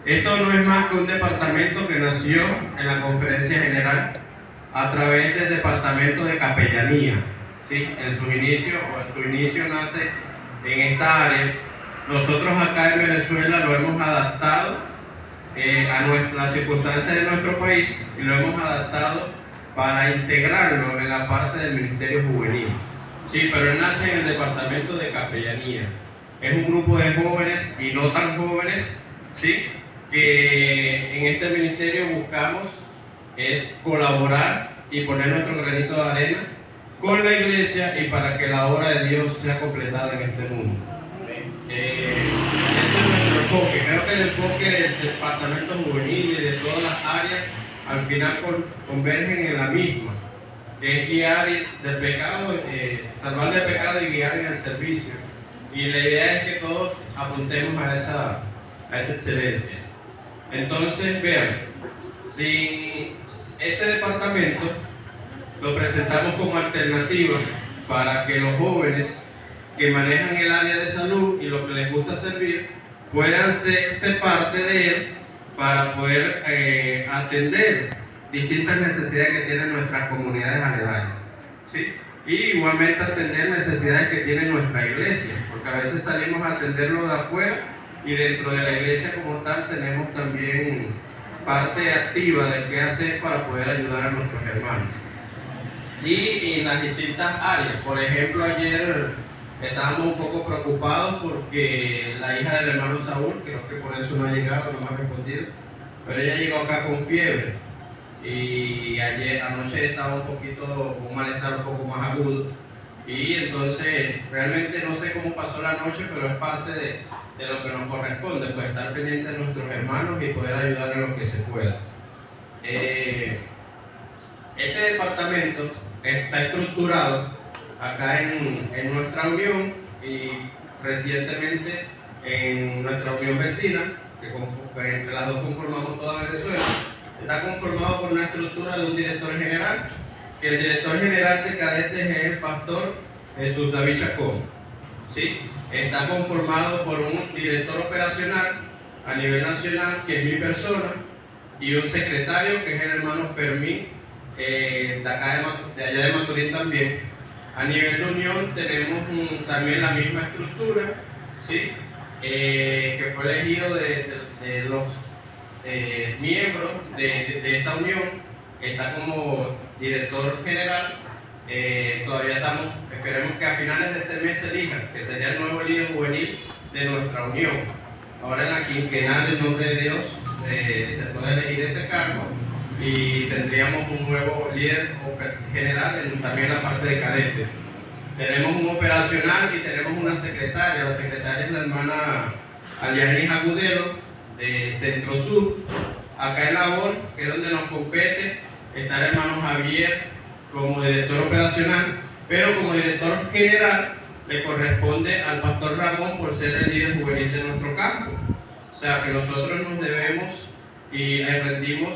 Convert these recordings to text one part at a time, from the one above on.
Esto no es más que un departamento que nació en la Conferencia General a través del Departamento de Capellanía. ¿Sí? En su inicio nace en esta área. Nosotros acá en Venezuela lo hemos adaptado a las circunstancias de nuestro país y lo hemos adaptado para integrarlo en la parte del Ministerio Juvenil. Sí, pero él nace en el Departamento de Capellanía. Es un grupo de jóvenes y no tan jóvenes, ¿sí?, que en este ministerio buscamos es colaborar y poner nuestro granito de arena con la iglesia y para que la obra de Dios sea completada en este mundo. Ese es nuestro enfoque. Creo que el enfoque del departamento juvenil y de todas las áreas al final convergen en la misma, que es guiar del pecado, salvar del pecado y guiar en el servicio. Y la idea es que todos apuntemos a esa excelencia. Entonces, vean, si este departamento lo presentamos como alternativa para que los jóvenes que manejan el área de salud y lo que les gusta servir puedan ser parte de él para poder atender distintas necesidades que tienen nuestras comunidades aledañas, ¿sí? Y igualmente atender necesidades que tiene nuestra iglesia, porque a veces salimos a atenderlo de afuera y dentro de la iglesia como tal tenemos también parte activa de qué hacer para poder ayudar a nuestros hermanos. Y en las distintas áreas, por ejemplo, ayer estábamos un poco preocupados porque la hija del hermano Saúl, creo que por eso no ha llegado, no me ha respondido, pero ella llegó acá con fiebre y ayer anoche estaba un malestar un poco más agudo y entonces realmente no sé cómo pasó la noche, pero es parte de lo que nos corresponde, pues estar pendientes de nuestros hermanos y poder ayudar en lo que se pueda. Este departamento está estructurado acá en nuestra unión y recientemente en nuestra unión vecina, que entre las dos conformamos toda Venezuela. Está conformado por una estructura de un director general, que el director general de cadetes es el pastor Jesús David Chacón, ¿sí? Está conformado por un director operacional a nivel nacional, que es mi persona, y un secretario, que es el hermano Fermín, de allá de Maturín también. A nivel de unión tenemos también la misma estructura, ¿sí? Que fue elegido de los miembros de esta unión. Está como director general. Todavía esperemos que a finales de este mes se elija, que sería el nuevo líder juvenil de nuestra unión. Ahora en la quinquenal, en nombre de Dios, se puede elegir ese cargo y tendríamos un nuevo líder general también en la parte de cadetes. Tenemos un operacional y tenemos una secretaria. La secretaria es la hermana Alianis Agudelo, de Centro Sur. Acá en labor, que es donde nos compete, está el hermano Javier como director operacional, pero como director general le corresponde al pastor Ramón por ser el líder juvenil de nuestro campo. O sea que nosotros nos debemos y le rendimos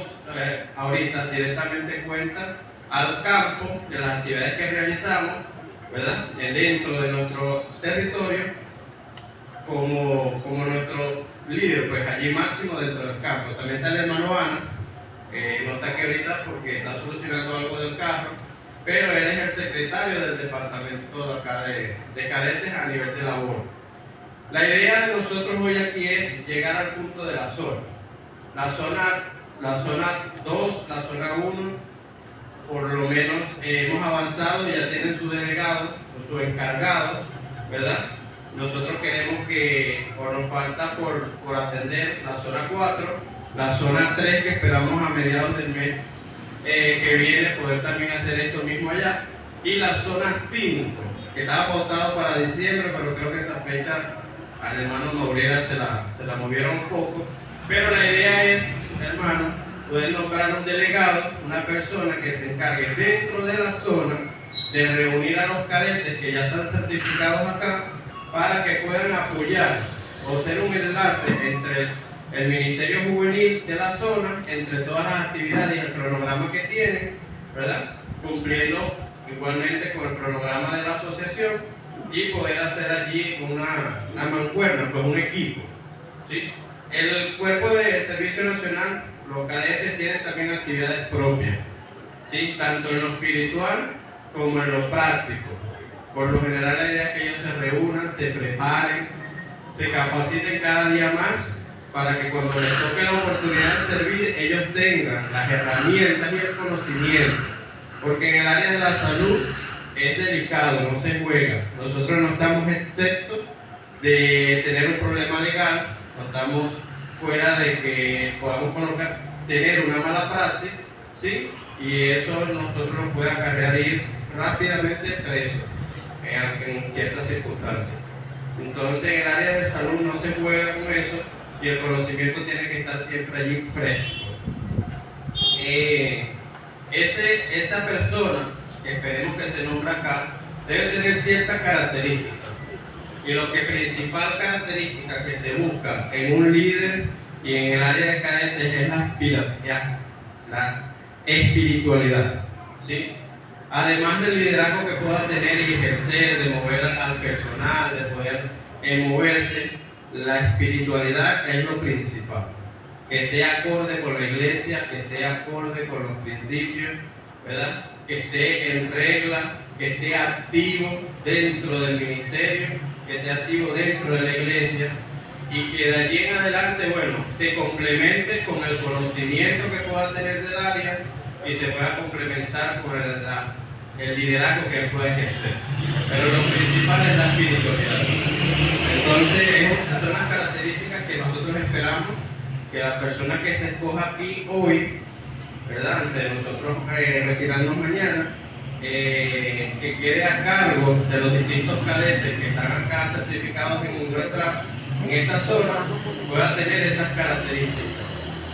ahorita directamente cuenta al campo de las actividades que realizamos, ¿verdad?, dentro de nuestro territorio como nuestro líder, pues allí máximo dentro del campo. También está el hermano Ana, no está aquí ahorita porque está solucionando algo del carro, pero él es el secretario del departamento de acá de cadetes a nivel de labor. La idea de nosotros hoy aquí es llegar al punto de la zona. La zona 2, la zona 1, por lo menos hemos avanzado, ya tienen su delegado o su encargado, ¿verdad? Nosotros queremos nos falta por atender la zona 4, la zona 3, que esperamos a mediados del mes que viene poder también hacer esto mismo allá, y la zona 5, que estaba pautado para diciembre, pero creo que esa fecha al hermano Nobrera se la movieron un poco. Pero la idea es, hermano, poder nombrar un delegado, una persona que se encargue dentro de la zona de reunir a los cadetes que ya están certificados acá para que puedan apoyar o ser un enlace entre el Ministerio Juvenil de la zona, entre todas las actividades y el cronograma que tienen, ¿verdad?, cumpliendo igualmente con el cronograma de la asociación y poder hacer allí una mancuerna, pues un equipo, ¿sí? El Cuerpo de Servicio Nacional, los cadetes tienen también actividades propias, ¿sí? Tanto en lo espiritual como en lo práctico. Por lo general la idea es que ellos se reúnan, se preparen, se capaciten cada día más para que cuando les toque la oportunidad de servir, ellos tengan las herramientas y el conocimiento. Porque en el área de la salud es delicado, no se juega. Nosotros no estamos exceptos de tener un problema legal, no estamos fuera de que podamos tener una mala praxis, ¿sí? Y eso nosotros nos puede acarrear ir rápidamente preso en ciertas circunstancias. Entonces en el área de salud no se juega con eso y el conocimiento tiene que estar siempre allí fresco. Esa persona, que esperemos que se nombre acá, debe tener ciertas características. Y lo que principal característica que se busca en un líder y en el área de cadetes es la espiritualidad, ¿sí? Además del liderazgo que pueda tener y ejercer, de mover al personal, de poder moverse, la espiritualidad es lo principal. Que esté acorde con la iglesia, que esté acorde con los principios, ¿verdad? Que esté en regla, que esté activo dentro del ministerio, que esté activo dentro de la iglesia y que de allí en adelante, bueno, se complemente con el conocimiento que pueda tener del área y se pueda complementar con el liderazgo que él pueda ejercer. Pero lo principal es la espiritualidad. Entonces, esas son las características que nosotros esperamos que la persona que se escoja aquí hoy, ¿verdad? Antes de nosotros retirarnos mañana, que quede a cargo de los distintos cadetes que están acá certificados en esta zona, pueda tener esas características.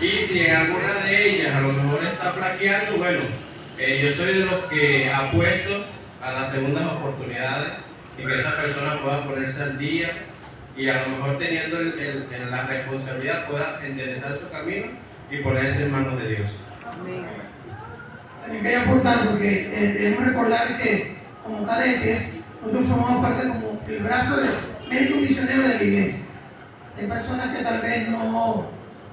Y si en alguna de ellas a lo mejor está flaqueando, bueno, yo soy de los que apuesto a las segundas oportunidades y que esa persona pueda ponerse al día y a lo mejor teniendo la responsabilidad pueda enderezar su camino y ponerse en manos de Dios. También quería aportar porque debemos recordar que como cadetes nosotros formamos parte como el brazo de médico misionero de la iglesia. Hay personas que tal vez no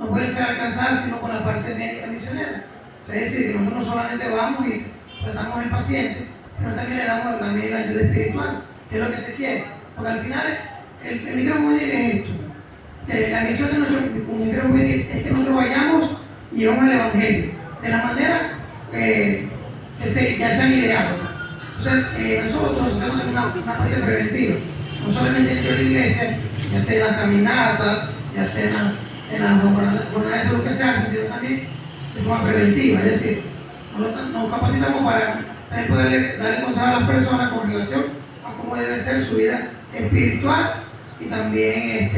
pueden ser alcanzadas sino con la parte médica misionera. O sea, es decir, que nosotros no solamente vamos y tratamos al paciente, sino también le damos también la ayuda espiritual, que es lo que se quiere. Porque al final el ministerio juvenil es esto. La misión de nuestro ministerio juvenil es que nosotros vayamos y llevamos el evangelio de la manera que ya se han ideado. Entonces, nosotros hacemos una parte preventiva, no solamente dentro de la iglesia, ya sea en las caminatas, ya sea en las jornadas de lo que se hace, sino también de forma preventiva. Es decir, nosotros nos capacitamos para también poder darle consejo a las personas con relación a cómo debe ser su vida espiritual y también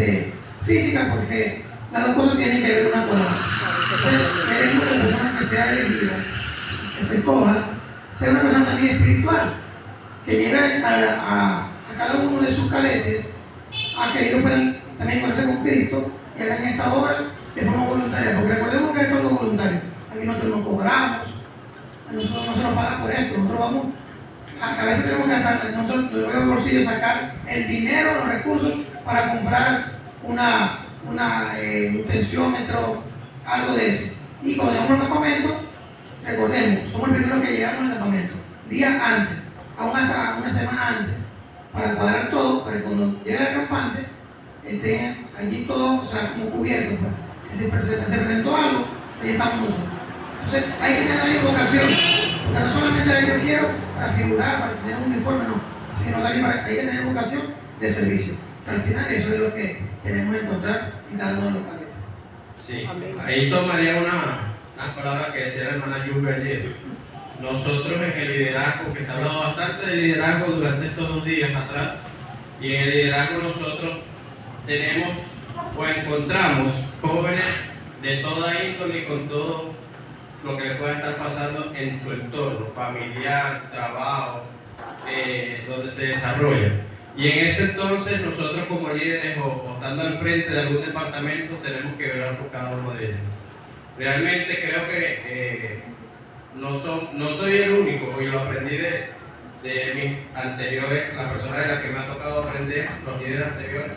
física, porque las dos cosas tienen que ver una con la otra. Entonces, queremos que la persona que sea elegida, que se escoja, sea una persona también espiritual, que lleve a cada uno de sus cadetes a que ellos puedan también conocer con Cristo y hagan esta obra de forma voluntaria, porque recordemos que esto es algo voluntario. Aquí nosotros no cobramos, nosotros no se nos paga por esto, nosotros vamos, a veces tenemos que hasta nosotros de los bolsillos sacar el dinero, los recursos para comprar un tensiómetro, algo de eso. Y cuando llegamos al campamento, recordemos, somos el primero que llegamos al campamento, días antes, aún hasta una semana antes, para cuadrar todo, para que cuando llegue el acampante, estén allí todos, o sea, como cubiertos, pues, que se presentó algo, ahí estamos nosotros. Entonces, hay que tener ahí vocación, porque no solamente yo quiero para figurar, para tener un uniforme, no, sino también hay que tener vocación de servicio. Pero al final, eso es lo que queremos encontrar en cada uno de los cadetes. Sí, ahí tomaría una palabra que decía la hermana Yulga ayer. Nosotros en el liderazgo, que se ha hablado bastante de liderazgo durante estos 2 días atrás, y en el liderazgo nosotros tenemos o encontramos jóvenes de toda índole y con todo lo que le pueda estar pasando en su entorno familiar, trabajo, donde se desarrolla. Y en ese entonces nosotros como líderes o estando al frente de algún departamento tenemos que velar por cada uno de ellos. Realmente creo que no soy el único, y lo aprendí de mis anteriores, las personas de las que me ha tocado aprender, los líderes anteriores,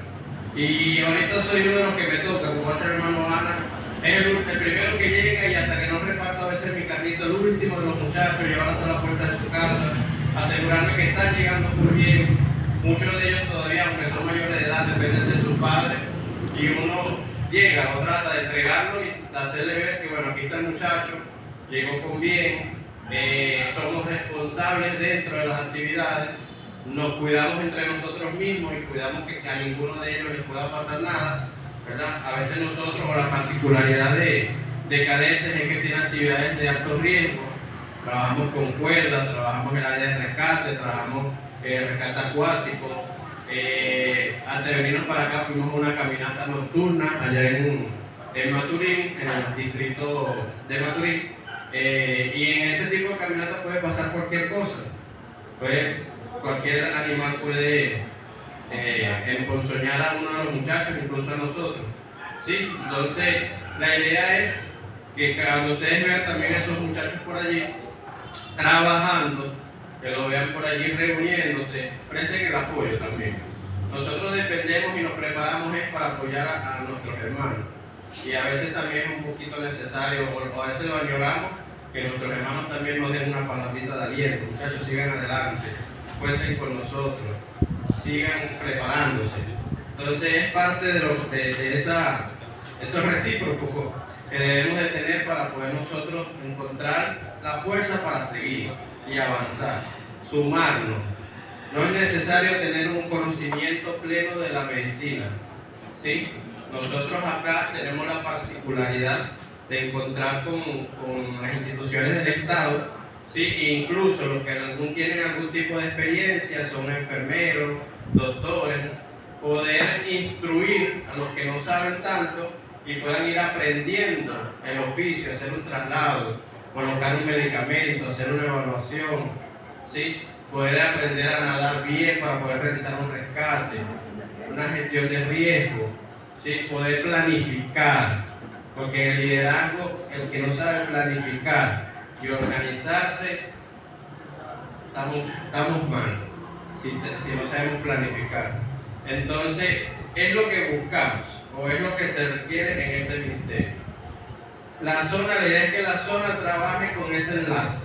Y ahorita soy uno de los que me toca, como va a ser hermano Ana, es el primero que llega y hasta que no reparto a veces mi carrito, el último de los muchachos, llevar hasta la puerta de su casa, asegurarme que están llegando muy bien. Muchos de ellos todavía, aunque son mayores de edad, dependen de sus padres y uno llega o trata de entregarlo y de hacerle ver que bueno, aquí está el muchacho, llegó con bien, somos responsables dentro de las actividades, nos cuidamos entre nosotros mismos y cuidamos que a ninguno de ellos les pueda pasar nada, ¿verdad? A veces nosotros, o la particularidad de cadetes es que tienen actividades de alto riesgo, trabajamos con cuerdas, trabajamos en el área de rescate, trabajamos rescate acuático. Antes de venirnos para acá fuimos a una caminata nocturna allá en Maturín, en el distrito de Maturín, y en ese tipo de caminata puede pasar cualquier cosa, cualquier animal puede emponzoñar a uno de los muchachos, incluso a nosotros, ¿sí? Entonces la idea es que cuando ustedes vean también a esos muchachos por allí trabajando, que lo vean por allí reuniéndose, presten el apoyo también. Nosotros dependemos y nos preparamos es para apoyar a nuestros hermanos. Y a veces también es un poquito necesario, o a veces lo añoramos, que nuestros hermanos también nos den una palabrita de aliento. Muchachos, sigan adelante, cuenten con nosotros, sigan preparándose. Entonces es parte de eso recíproco que debemos de tener para poder nosotros encontrar la fuerza para seguir y avanzar, sumarnos. No es necesario tener un conocimiento pleno de la medicina, ¿sí? Nosotros acá tenemos la particularidad de encontrar con las instituciones del Estado, ¿sí? E incluso los que tienen algún tipo de experiencia, son enfermeros, doctores, poder instruir a los que no saben tanto y puedan ir aprendiendo el oficio, hacer un traslado, colocar un medicamento, hacer una evaluación, ¿sí? Poder aprender a nadar bien para poder realizar un rescate, una gestión de riesgo, ¿sí? Poder planificar, porque el liderazgo, el que no sabe planificar y organizarse, estamos mal, si no sabemos planificar. Entonces, es lo que buscamos, o es lo que se requiere en este ministerio. La idea es que la zona trabaje con ese enlace.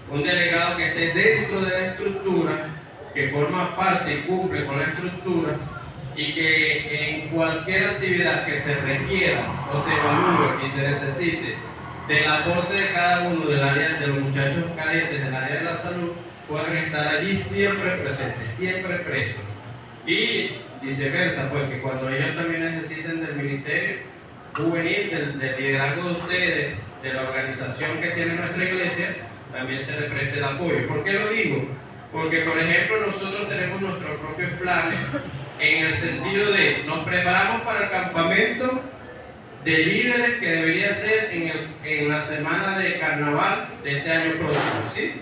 Un delegado que esté dentro de la estructura, que forma parte y cumple con la estructura, y que en cualquier actividad que se requiera o se evalúe y se necesite del aporte de cada uno del área de los muchachos cadetes del área de la salud, puedan estar allí siempre presentes, siempre prestos. Y viceversa, pues que cuando ellos también necesiten del ministerio juvenil, del liderazgo de ustedes, de la organización que tiene nuestra iglesia, también se le preste el apoyo. ¿Por qué lo digo? Porque, por ejemplo, nosotros tenemos nuestros propios planes en el sentido de nos preparamos para el campamento de líderes que debería ser en la semana de carnaval de este año próximo, ¿sí?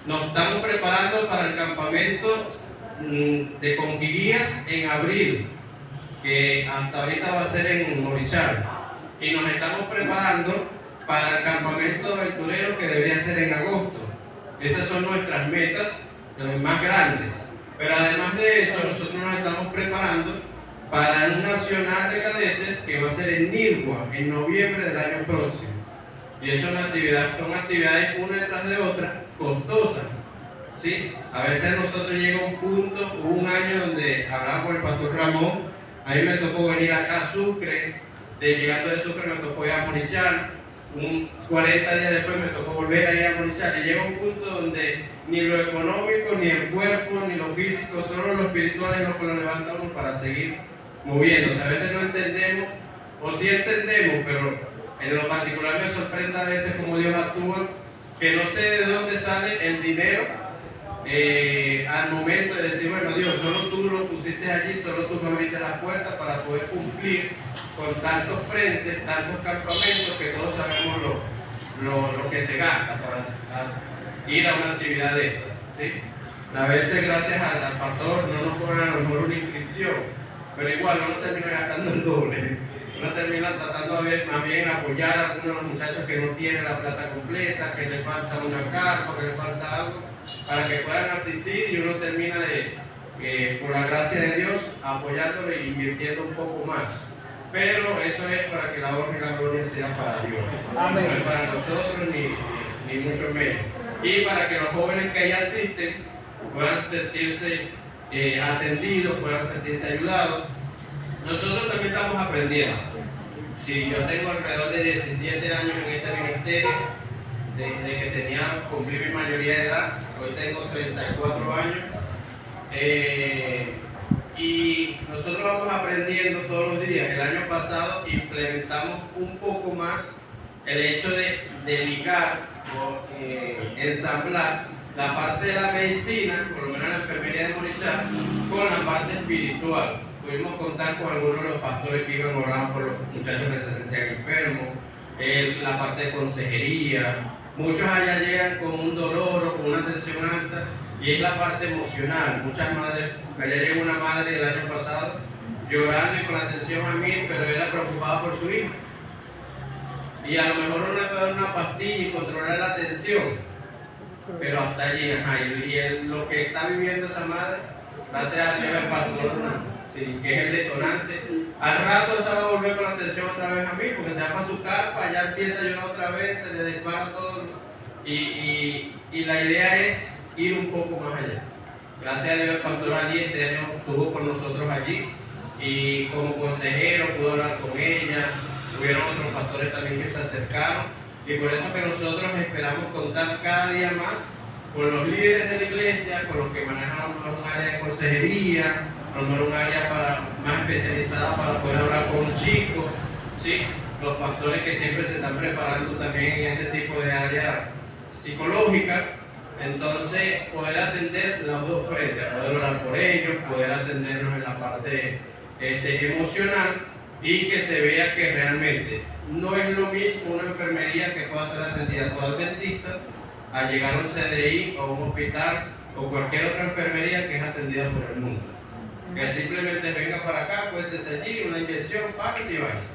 Nos estamos preparando para el campamento de Conquiguías en abril, que hasta ahorita va a ser en Morichal, y nos estamos preparando para el campamento aventurero que debería ser en agosto. Esas son nuestras metas más grandes, pero además de eso nosotros nos estamos preparando para un nacional de cadetes que va a ser en Nirgua en noviembre del año próximo, y eso son actividades una detrás de otra costosas, ¿sí? A veces nosotros llega un punto, hubo un año donde hablaba con el pastor Ramón. A mí me tocó venir acá a Sucre, llegando de Sucre me tocó ir a Morichal, 40 días después me tocó volver a ir a Morichal, y llega un punto donde ni lo económico, ni el cuerpo, ni lo físico, solo lo espiritual es lo que lo levanta uno para seguir moviéndose. A veces no entendemos, o sí entendemos, pero en lo particular me sorprende a veces cómo Dios actúa, que no sé de dónde sale el dinero al momento de decir, bueno Dios, solo tú lo pusiste allí, solo tú me abriste las puertas para poder cumplir con tantos frentes, tantos campamentos, que todos sabemos lo que se gasta para ir a una actividad de esta, ¿sí? A veces gracias al pastor no nos ponen a lo mejor una inscripción, pero igual uno termina gastando el doble. Uno termina tratando más bien apoyar a algunos de los muchachos que no tienen la plata completa, que le falta una carpa, que le falta algo, para que puedan asistir, y uno termina de por la gracia de Dios, apoyándolo e invirtiendo un poco más. Pero eso es para que la honra y la gloria sea para Dios. Amén. No es para nosotros ni mucho menos. Y para que los jóvenes que ahí asisten puedan sentirse atendidos, puedan sentirse ayudados. Nosotros también estamos aprendiendo. Si yo tengo alrededor de 17 años en este ministerio, desde que cumplí mi mayoría de edad, hoy tengo 34 años. Y nosotros vamos aprendiendo todos los días. El año pasado implementamos un poco más el hecho de ligar o ensamblar la parte de la medicina, por lo menos la enfermería de Morichal, con la parte espiritual. Pudimos contar con algunos de los pastores que iban a orar por los muchachos que se sentían enfermos, la parte de consejería. Muchos allá llegan con un dolor o con una tensión alta, y es la parte emocional. Muchas madres, allá llegó una madre el año pasado llorando y con la tensión a 1000, pero era preocupada por su hijo. Y a lo mejor uno le puede dar una pastilla y controlar la tensión, pero hasta allí, lo que está viviendo esa madre, gracias a Dios, el pastor, sí, que es el detonante. Al rato se va a volver con la tensión otra vez a 1000, porque se va para su carpa, ya empieza a llorar otra vez, se le dispara todo. Y la idea es ir un poco más allá. Gracias a Dios, el pastor Ali este año estuvo con nosotros allí y como consejero pudo hablar con ella. Hubieron otros pastores también que se acercaron, y por eso que nosotros esperamos contar cada día más con los líderes de la iglesia, con los que manejan a lo mejor un área de consejería, a lo mejor un área más especializada para poder hablar con un chico, ¿sí? Los pastores que siempre se están preparando también en ese tipo de área psicológica. Entonces, poder atender las dos frentes, poder orar por ellos, poder atendernos en la parte emocional, y que se vea que realmente no es lo mismo una enfermería que pueda ser atendida por adventistas a llegar a un CDI o un hospital o cualquier otra enfermería que es atendida por el mundo. Que simplemente venga para acá, cuéntese allí, una inyección, páguese y váyase.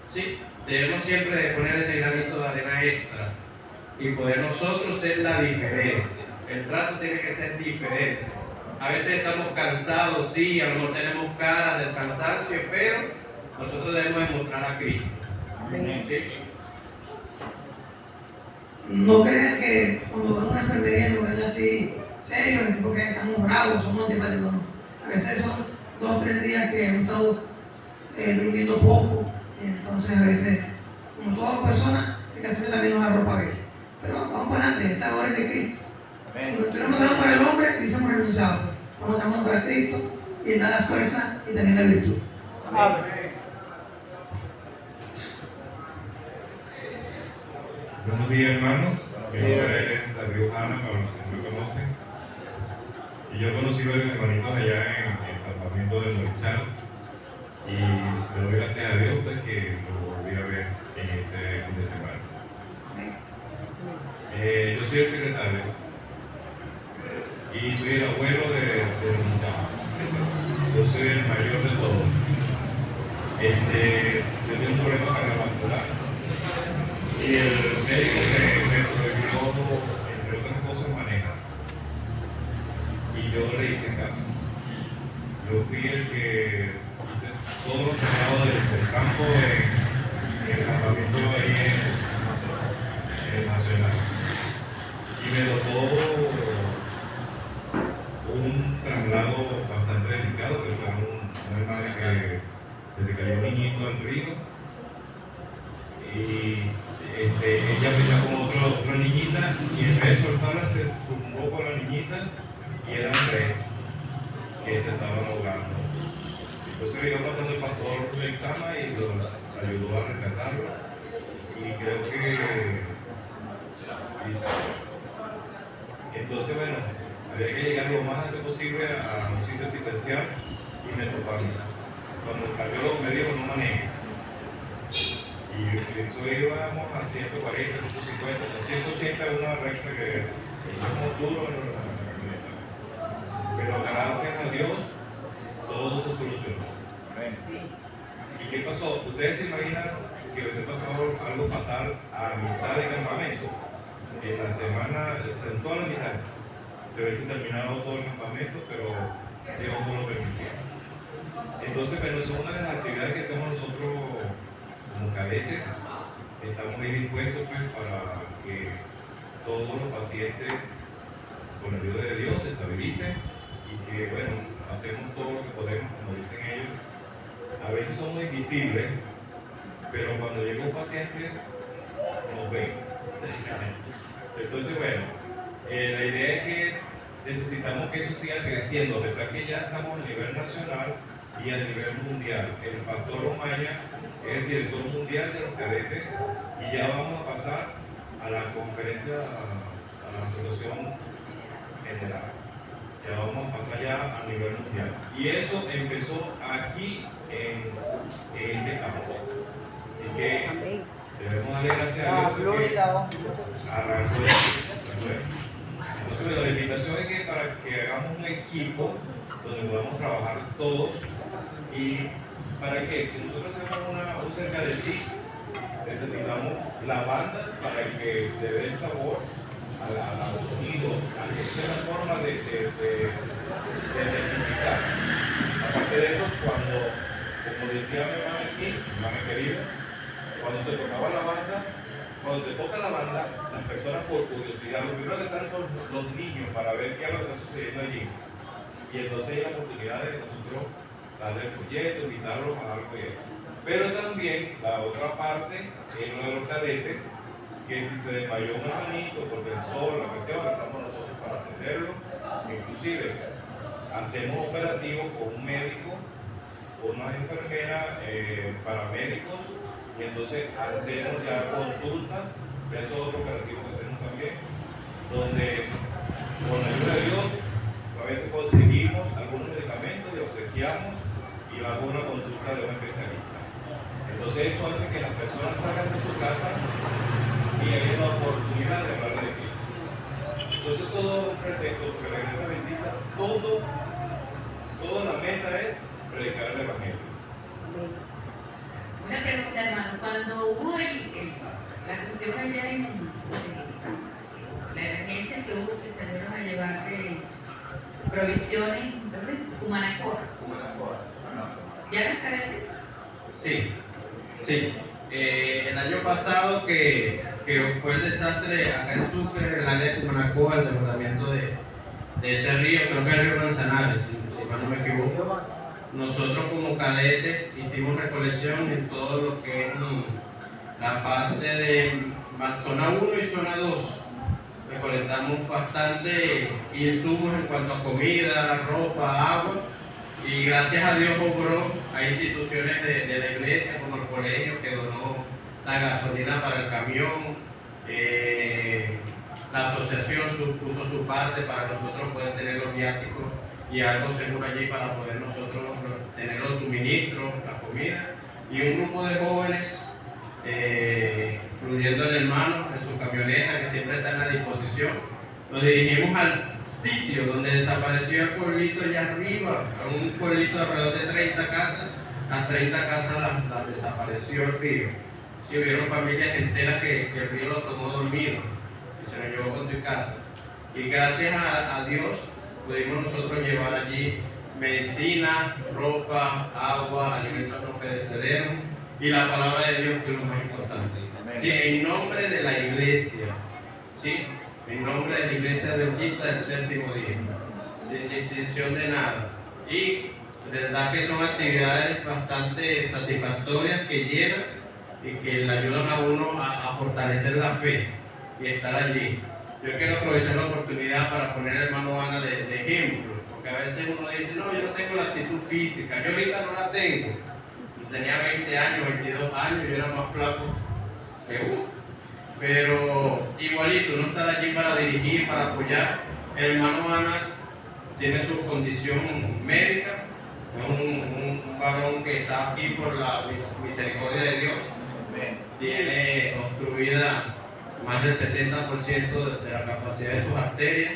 ¿Sí? Debemos siempre de poner ese granito de arena extra y poder nosotros ser la diferencia. El trato tiene que ser diferente. A veces estamos cansados, sí, a lo mejor tenemos caras del cansancio, pero nosotros debemos demostrar a Cristo. ¿Sí? No crean que cuando van a una enfermería nos ven así serios porque estamos bravos, somos antipáticos. No. A veces son 2 o 3 días que hemos estado durmiendo poco, y entonces a veces, como todas personas, hay que hacerse la misma ropa a veces. Pero vamos para adelante, esta hora es de Cristo. Cuando estuviéramos trabajando para el hombre, hubiésemos renunciado. Estamos trabajando para Cristo, y Él da la fuerza y también la virtud. Amén. Buenos días, hermanos. Mi nombre es Darío Hanna, para los que no me conocen. Y yo conocí a los hermanitos allá en el campamento de Morichal. Y le doy gracias a Dios pues, que lo volví a ver en este fin de semana. Yo soy el secretario y soy el abuelo de los muchachos. Yo soy el mayor de todos. Yo tengo un problema cardiovascular. Y el médico me prohibió, entre otras cosas, manejar. Y yo le hice caso. Yo fui el que hice todos los traslados del campo en el campamento ahí en Nacional. Y me tocó un traslado bastante delicado, que fue una hermana que se le cayó un niñito al río. Y ella venía con otra niñita, y en vez de soltarla se tumbó con la niñita, y eran 3 que se estaban ahogando. Entonces iba pasando el pastor Lexama y lo ayudó a rescatarlo, y creo que entonces bueno, había que llegar lo más antes posible a un sitio asistencial, y me tocó a mí. Cuando el cardiólogo me dijo no maneje, y eso íbamos a 140, 150, 180 es una recta que íbamos duro en la camioneta. Pero gracias a Dios todo se solucionó. ¿Y qué pasó? Ustedes se imaginan que hubiese pasado algo fatal a mitad de campamento. En la semana, en toda la mitad, se hubiese terminado todo el campamento, pero Dios no lo permitió. Entonces, pero eso es una de las actividades que hacemos nosotros como cadetes. Estamos ahí dispuestos pues, para que todos los pacientes, con la ayuda de Dios, se estabilicen y que, bueno, hacemos todo lo que podemos, como dicen ellos. A veces somos invisibles, pero cuando llega un paciente, nos ven. Entonces, bueno, la idea es que necesitamos que esto siga creciendo, a pesar que ya estamos a nivel nacional y a nivel mundial. El pastor Omaya es el director mundial de los cadetes y ya vamos a pasar a la conferencia, a la asociación general. Ya vamos a pasar ya a nivel mundial. Y eso empezó aquí en este campo. Así que debemos darle gracias a Dios porque arrancó esto. Entonces, bueno, la invitación es que para que hagamos un equipo donde podamos trabajar todos. ¿Y para qué? Si nosotros hacemos un cerca de ti, necesitamos la banda para que le dé el sabor al sonido, a que sea la forma de identificar. Aparte de eso, como decía mi hermana aquí, mi hermana querida, cuando se tocaba la banda, cuando se toca la banda, las personas por curiosidad, lo primero que salen son los niños para ver qué es lo que está sucediendo allí. Y entonces hay la oportunidad de nosotros darle el folleto, invitarlos a algo y eso. Pero también la otra parte es uno de los cadetes, que si se desmayó un hermanito porque el sol, la cuestión, estamos nosotros para atenderlo. Inclusive hacemos operativos con un médico, unas enfermeras, paramédicos, y entonces hacemos ya consultas, de esos otros operativos que hacemos también, donde con la ayuda de Dios a veces conseguimos algunos medicamentos y obsequiamos y vamos a una consulta de un especialista. Entonces esto hace que las personas salgan de su casa y hay una oportunidad de hablar de Cristo. Entonces todo es un pretexto, porque la iglesia bendita, toda la meta es predicar el evangelio. Una pregunta, hermano, cuando hubo la cuestión allá en la emergencia que hubo, que salieron a llevar provisiones, ¿dónde? Cumanacoa. ¿Ya los cadetes? Sí. El año pasado que fue el desastre acá en Sucre, en el área de Cumanacoa, el desbordamiento de ese río, creo que el río Manzanares, si mal no me equivoco. Nosotros como cadetes hicimos recolección en todo lo que es la parte de zona 1 y zona 2. Recolectamos bastante insumos en cuanto a comida, ropa, agua, y gracias a Dios obró a instituciones de la iglesia como el colegio que donó la gasolina para el camión, la asociación puso su parte para nosotros poder tener los viáticos y algo seguro allí para poder nosotros tener los suministros, la comida, y un grupo de jóvenes, incluyendo el hermano en su camioneta que siempre están a disposición, nos dirigimos al sitio donde desapareció el pueblito allá arriba, un pueblito de alrededor de 30 casas, las 30 casas las desapareció el río. Sí, hubieron familias enteras que el río lo tomó dormido y se lo llevó con tu casa. Y gracias a Dios pudimos nosotros llevar allí medicina, ropa, agua, alimentos no perecederos y la palabra de Dios, que es lo más importante. Sí, en nombre de la iglesia, ¿sí? En nombre de la iglesia bendita del séptimo día, sin distinción de nada. Y de verdad que son actividades bastante satisfactorias que llenan y que le ayudan a uno a fortalecer la fe y estar allí. Yo quiero aprovechar la oportunidad para poner al hermano Ana de ejemplo, porque a veces uno dice, no, yo no tengo la actitud física, yo ahorita no la tengo. Yo tenía 20 años, 22 años, yo era más flaco que uno. Pero igualito, uno está allí para dirigir, para apoyar. El hermano Ana tiene su condición médica, es un varón que está aquí por la misericordia de Dios. Tiene obstruida más del 70% de la capacidad de sus arterias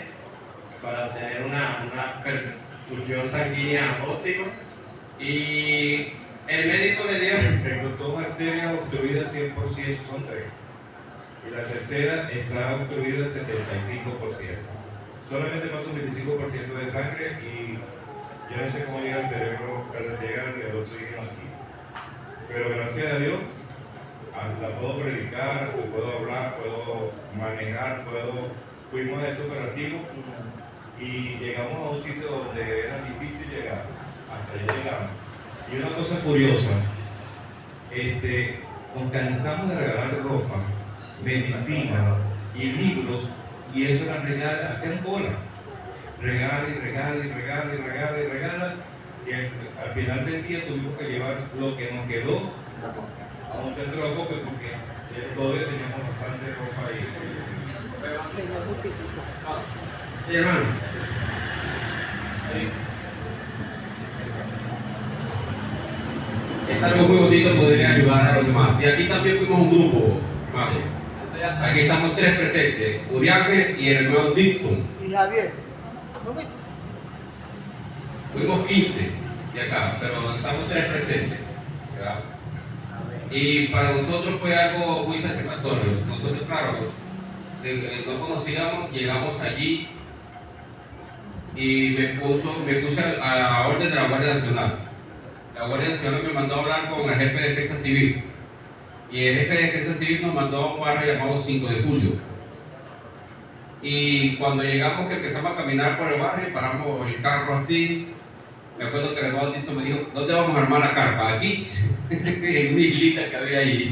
para tener una perfusión sanguínea óptima. Y el médico le dio... Tengo dos arterias obstruidas 100%, son 3. Y la tercera está obstruida al 75%. Solamente pasa un 25% de sangre y Yo no sé cómo llega el cerebro, llega el oxígeno aquí. Pero gracias a Dios, hasta puedo predicar, puedo hablar, puedo manejar, fuimos a ese operativo y llegamos a un sitio donde era difícil llegar, hasta allá llegamos. Y una cosa curiosa, nos cansamos de regalar ropa, medicina y libros, y eso era regalar, hacían cola. Regala, y al final del día tuvimos que llevar lo que nos quedó a un centro de acopio porque todavía teníamos bastante ropa ahí. Sí, hermano. Es algo muy bonito poder ayudar a los demás. Y aquí también fuimos un grupo, hermano. Aquí estamos 3 presentes, Uriaje y el hermano Dixon. Y Javier. Fuimos 15 de acá, pero estamos 3 presentes, ¿verdad? Y para nosotros fue algo muy satisfactorio. Nosotros, claro, no conocíamos, llegamos allí y me puse a la orden de la Guardia Nacional. La Guardia Nacional me mandó a hablar con el jefe de Defensa Civil. Y el jefe de Defensa Civil nos mandó a un barrio llamado 5 de Julio. Y cuando llegamos, que empezamos a caminar por el barrio, paramos el carro así. Me acuerdo que el hermano Dixon me dijo, ¿dónde vamos a armar la carpa? Aquí, en una islita que había ahí.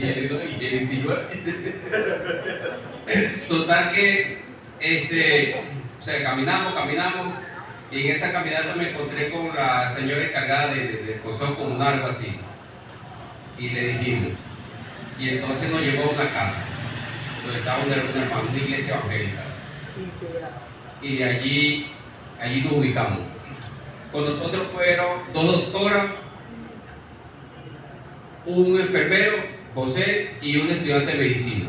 Total que, caminamos, y en esa caminata me encontré con la señora encargada de consejo comunal, algo así. Y le dijimos, y entonces nos llevó a una casa, donde estaba una iglesia evangélica. Y allí nos ubicamos. Con nosotros fueron 2 doctoras, un enfermero, José, y un estudiante de medicina.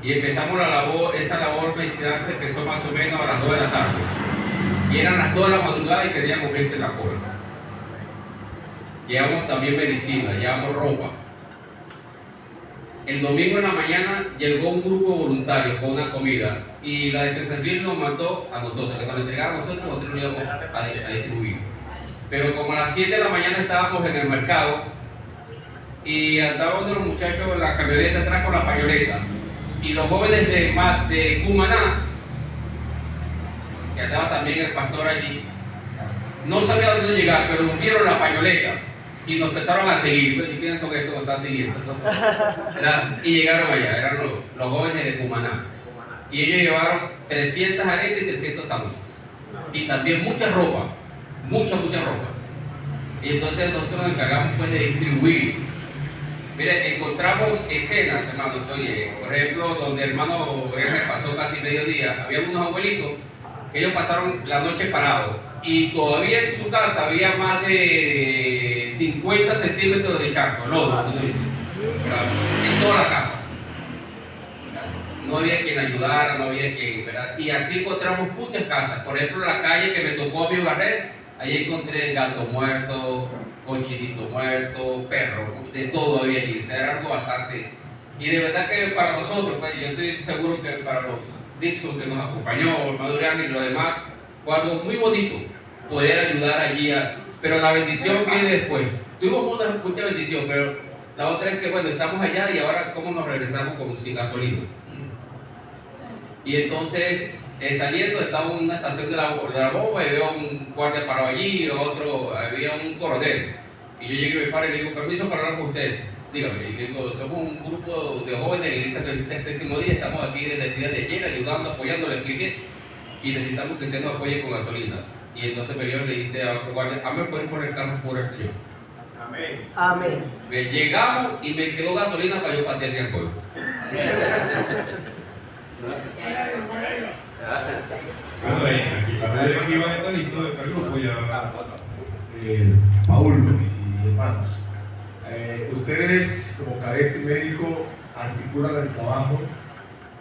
Y empezamos esa labor medicinal se empezó más o menos a las 2 de la tarde. Y eran las 2 de la madrugada y teníamos gente en la cola. Llevamos también medicina, llevamos ropa. El domingo en la mañana llegó un grupo voluntario con una comida y la Defensa Civil nos mandó a nosotros, que nos entregaron a nosotros lo íbamos a distribuir. Pero como a las 7 de la mañana estábamos en el mercado y andaban uno de los muchachos en la camioneta atrás con la pañoleta y los jóvenes de Cumaná, que andaba también el pastor allí, no sabía dónde llegar, pero vieron la pañoleta y nos empezaron a seguir. ¿Y quiénes son estos que están siguiendo? Y llegaron allá, eran los jóvenes de Cumaná. Y ellos llevaron 300 arepas y 300 sándwiches. Y también mucha ropa, mucha ropa. Y entonces nosotros nos encargamos pues de distribuir. Mire, encontramos escenas, hermano, por ejemplo, donde el hermano Gremer pasó casi mediodía, había unos abuelitos que ellos pasaron la noche parados y todavía en su casa había más de 50 centímetros de charco, lodo, en toda la casa. No había quien ayudara, no había quien, ¿verdad? Y así encontramos muchas casas. Por ejemplo, la calle que me tocó a mi barrer, ahí encontré gato muerto, cochinito muerto, perro, de todo había allí. O sea, era algo bastante. Y de verdad que para nosotros, pues, yo estoy seguro que para los Dixon que nos acompañó, el Maduriano y los demás, fue algo muy bonito poder ayudar allí. Pero la bendición viene después. Tuvimos mucha bendición, pero la otra es que, bueno, estamos allá y ahora, ¿cómo nos regresamos sin gasolina? Y entonces, saliendo, estaba en una estación de la bomba y veo un guardia parado allí, había un coronel. Y yo llegué y me paro y le digo, permiso para hablar con usted. Dígame, y le digo, somos un grupo de jóvenes de la iglesia 37º día, estamos aquí desde el día de ayer ayudando, apoyando, le expliqué, y necesitamos que usted nos apoye con gasolina. Y entonces Merión le dice a otro guardia, hazme fuera por el carro fuera el Señor. Amén. Amén. Llegamos y me quedó gasolina para yo pasear hacia el pueblo. Aquí va a estar listo el grupo ya. Paul y hermanos, ustedes como cadete médico articulan el trabajo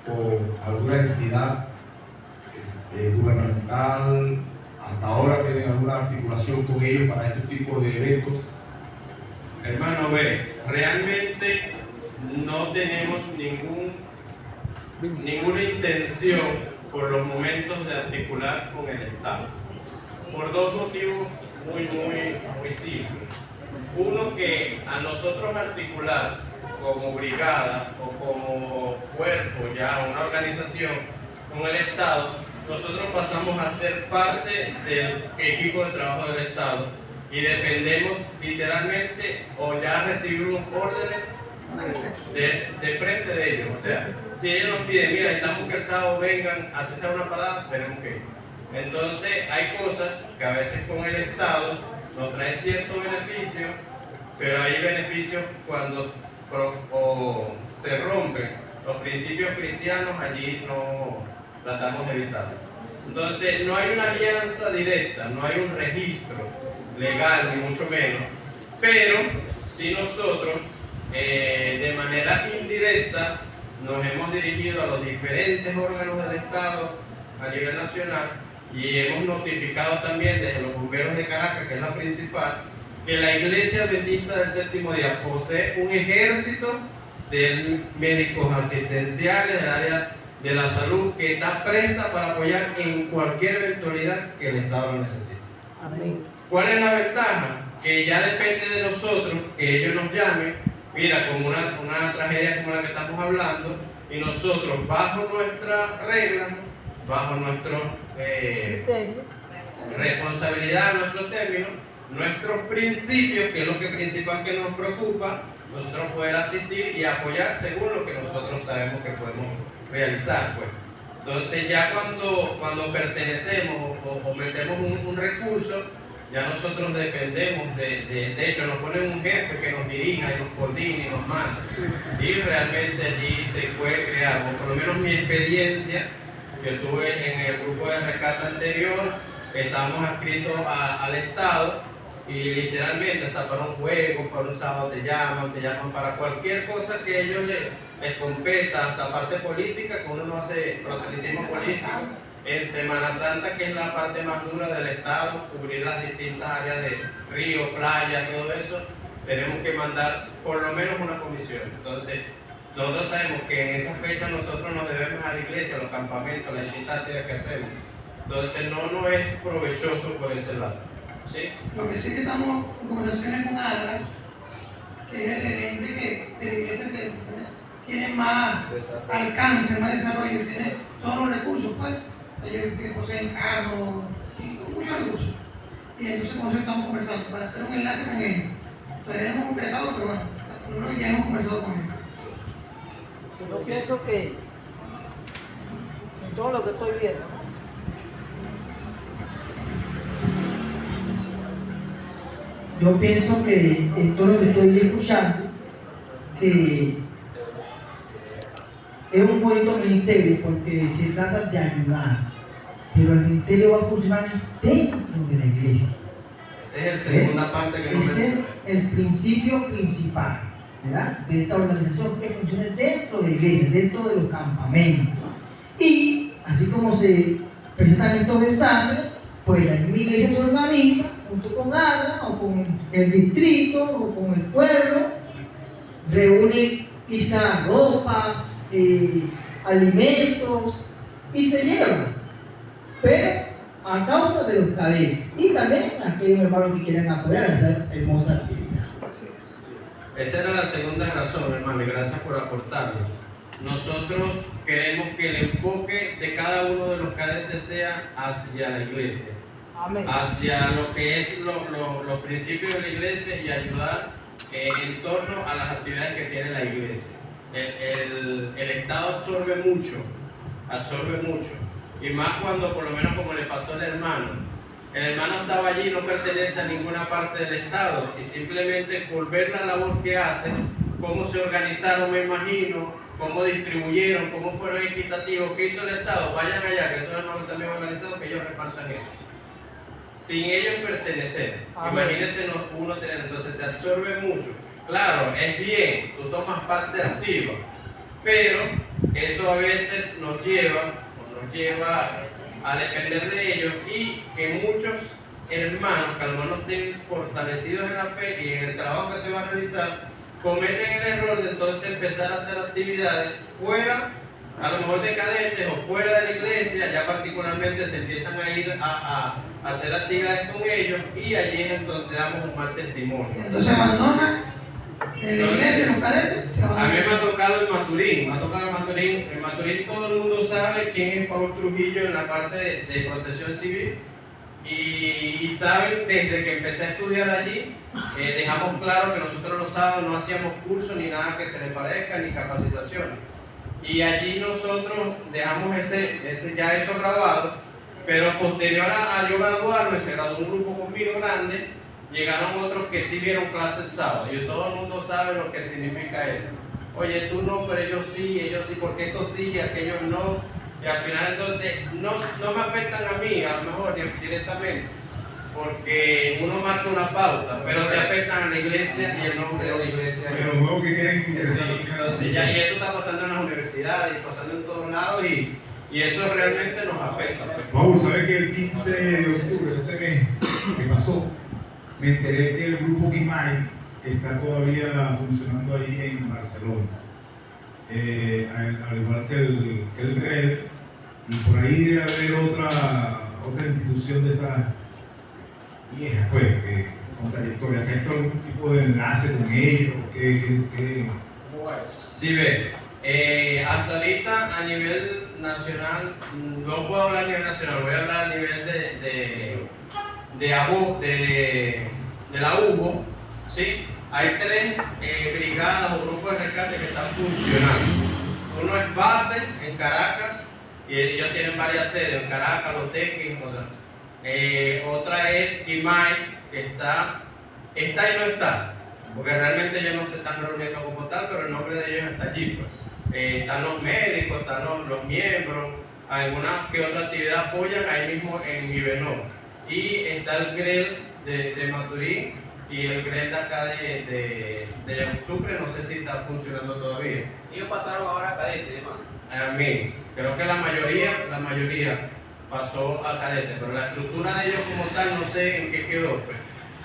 con alguna entidad gubernamental, hasta ahora tienen alguna articulación con ellos para este tipo de eventos. Hermano, realmente no tenemos ninguna intención por los momentos de articular con el Estado. por dos motivos muy simples. Uno, que a nosotros articular como brigada o como cuerpo, ya una organización con el Estado, nosotros pasamos a ser parte del equipo de trabajo del Estado y dependemos literalmente o ya recibimos órdenes de frente de ellos. O sea, si ellos nos piden, mira, estamos que el sábado vengan, así sea una parada, tenemos que ir. Entonces hay cosas que a veces con el Estado nos trae cierto beneficio, pero hay beneficios cuando se rompen los principios cristianos, allí no tratamos de evitarlo. Entonces no hay una alianza directa, no hay un registro legal ni mucho menos, pero si nosotros de manera indirecta nos hemos dirigido a los diferentes órganos del Estado a nivel nacional y hemos notificado también desde los bomberos de Caracas, que es la principal, que la Iglesia Adventista del Séptimo Día posee un ejército de médicos asistenciales del área de la salud que está presta para apoyar en cualquier eventualidad que el Estado lo necesite. Amén. ¿Cuál es la ventaja? Que ya depende de nosotros que ellos nos llamen, mira, como una tragedia como la que estamos hablando, y nosotros bajo nuestras reglas, bajo nuestra responsabilidad, nuestros términos, nuestros principios, que es lo que principal que nos preocupa, nosotros poder asistir y apoyar según lo que nosotros sabemos que podemos realizar, pues. Entonces ya cuando pertenecemos o metemos un recurso, ya nosotros dependemos de hecho nos ponen un jefe que nos dirija y nos coordina y nos manda, y realmente allí se puede crear, o por lo menos mi experiencia que tuve en el grupo de rescate anterior, estábamos adscritos al Estado y literalmente hasta para un juego, para un sábado te llaman para cualquier cosa que a ellos les competa, hasta parte política, que uno no hace proselitismo político. En Semana Santa, que es la parte más dura del Estado, cubrir las distintas áreas de río, playa, todo eso, tenemos que mandar por lo menos una comisión. Entonces, nosotros sabemos que en esa fecha nosotros nos debemos a la iglesia, a los campamentos, las distintas actividades que hacemos. Entonces, no es provechoso por ese lado. ¿Sí? Lo que sí que estamos en conversaciones con ADRA, que es el ente de la iglesia que tiene más alcance, más desarrollo, tiene todos los recursos, pues. Ellos que poseen carros y muchos recursos. Y entonces con eso estamos conversando para hacer un enlace con ellos. Todavía no hemos concretado, pero bueno, ya hemos conversado con ellos. Yo pienso que en todo lo que estoy viendo, yo pienso que en todo lo que estoy escuchando, que es un bonito ministerio porque se trata de ayudar, pero el ministerio va a funcionar dentro de la iglesia. Esa es la segunda parte que ese es el principio principal, ¿verdad?, de esta organización, que funcione dentro de la iglesia, dentro de los campamentos. Y así como se presentan estos desastres, pues la misma iglesia se organiza junto con ADRA o con el distrito o con el pueblo, reúne quizá ropa, alimentos y se llevan, pero a causa de los cadetes y también aquellos hermanos que quieran apoyar a esa hermosa actividad. Esa era la segunda razón, hermano, y gracias por aportarlo. Nosotros queremos que el enfoque de cada uno de los cadetes sea hacia la iglesia. Amén. Hacia lo que es los principios de la iglesia y ayudar en torno a las actividades que tiene la iglesia. El Estado absorbe mucho, y más cuando, por lo menos como le pasó al hermano, el hermano estaba allí, no pertenece a ninguna parte del Estado, y simplemente por ver la labor que hacen, cómo se organizaron, me imagino, cómo distribuyeron, cómo fueron equitativos, qué hizo el Estado, vayan allá, que esos hermanos también organizados, que ellos repartan eso. Sin ellos pertenecer, imagínense uno tener, entonces te absorbe mucho. Claro, es bien, tú tomas parte activa, pero eso a veces nos lleva a depender de ellos, y que muchos hermanos que a lo mejor no estén fortalecidos en la fe y en el trabajo que se va a realizar, cometen el error de entonces empezar a hacer actividades fuera a lo mejor de cadetes o fuera de la iglesia, ya particularmente se empiezan a ir a hacer actividades con ellos y allí es en donde damos un mal testimonio. Entonces abandonan en la iglesia, los cadetes, se A mí abandonan. me ha tocado en Maturín. En Maturín todo el mundo sabe quién es Paul Trujillo en la parte de protección civil y saben desde que empecé a estudiar allí, dejamos claro que nosotros los sábados no hacíamos cursos ni nada que se le parezca ni capacitaciones. Y allí nosotros dejamos ya eso grabado, pero posterior a yo graduarme, se graduó un grupo conmigo grande, llegaron otros que sí vieron clases el sábado, y todo el mundo sabe lo que significa eso. Oye, tú no, pero ellos sí, porque estos sí y aquellos no, y al final entonces no me afectan a mí, a lo mejor directamente, porque uno marca una pauta, pero se afectan a la iglesia y el nombre de la iglesia. Pero los nuevos que quieren ingresar. Sí, entonces ya, y eso está pasando en las universidades, pasando en todos lados, y eso realmente nos afecta. Pues. Paul, ¿sabes que el 15 de octubre de este mes que pasó, me enteré que el grupo Guimay está todavía funcionando ahí en Barcelona? Al igual que el GREL, y por ahí debe haber otra institución de esas viejas, pues, con trayectoria. ¿Se ha hecho algún tipo de enlace con ellos? Sí, ve. Hasta ahorita a nivel nacional, no puedo hablar a nivel nacional, voy a hablar a nivel de la UBO, ¿sí? Hay 3 brigadas o grupos de rescate que están funcionando. Uno es base en Caracas, y ellos tienen varias sedes, en Caracas, Los Teques, otra es Guimay, que está y no está, porque realmente ellos no se están reuniendo como tal, pero el nombre de ellos está allí. Pues. Están los médicos, están los miembros, alguna que otra actividad apoyan ahí mismo en Vivenor. Y está el GREL de Maturín y el GREL de acá de Sucre, no sé si está funcionando todavía. Ellos pasaron ahora a cadete, hermano. A mí, creo que la mayoría pasó a cadete, pero la estructura de ellos como tal no sé en qué quedó, pues.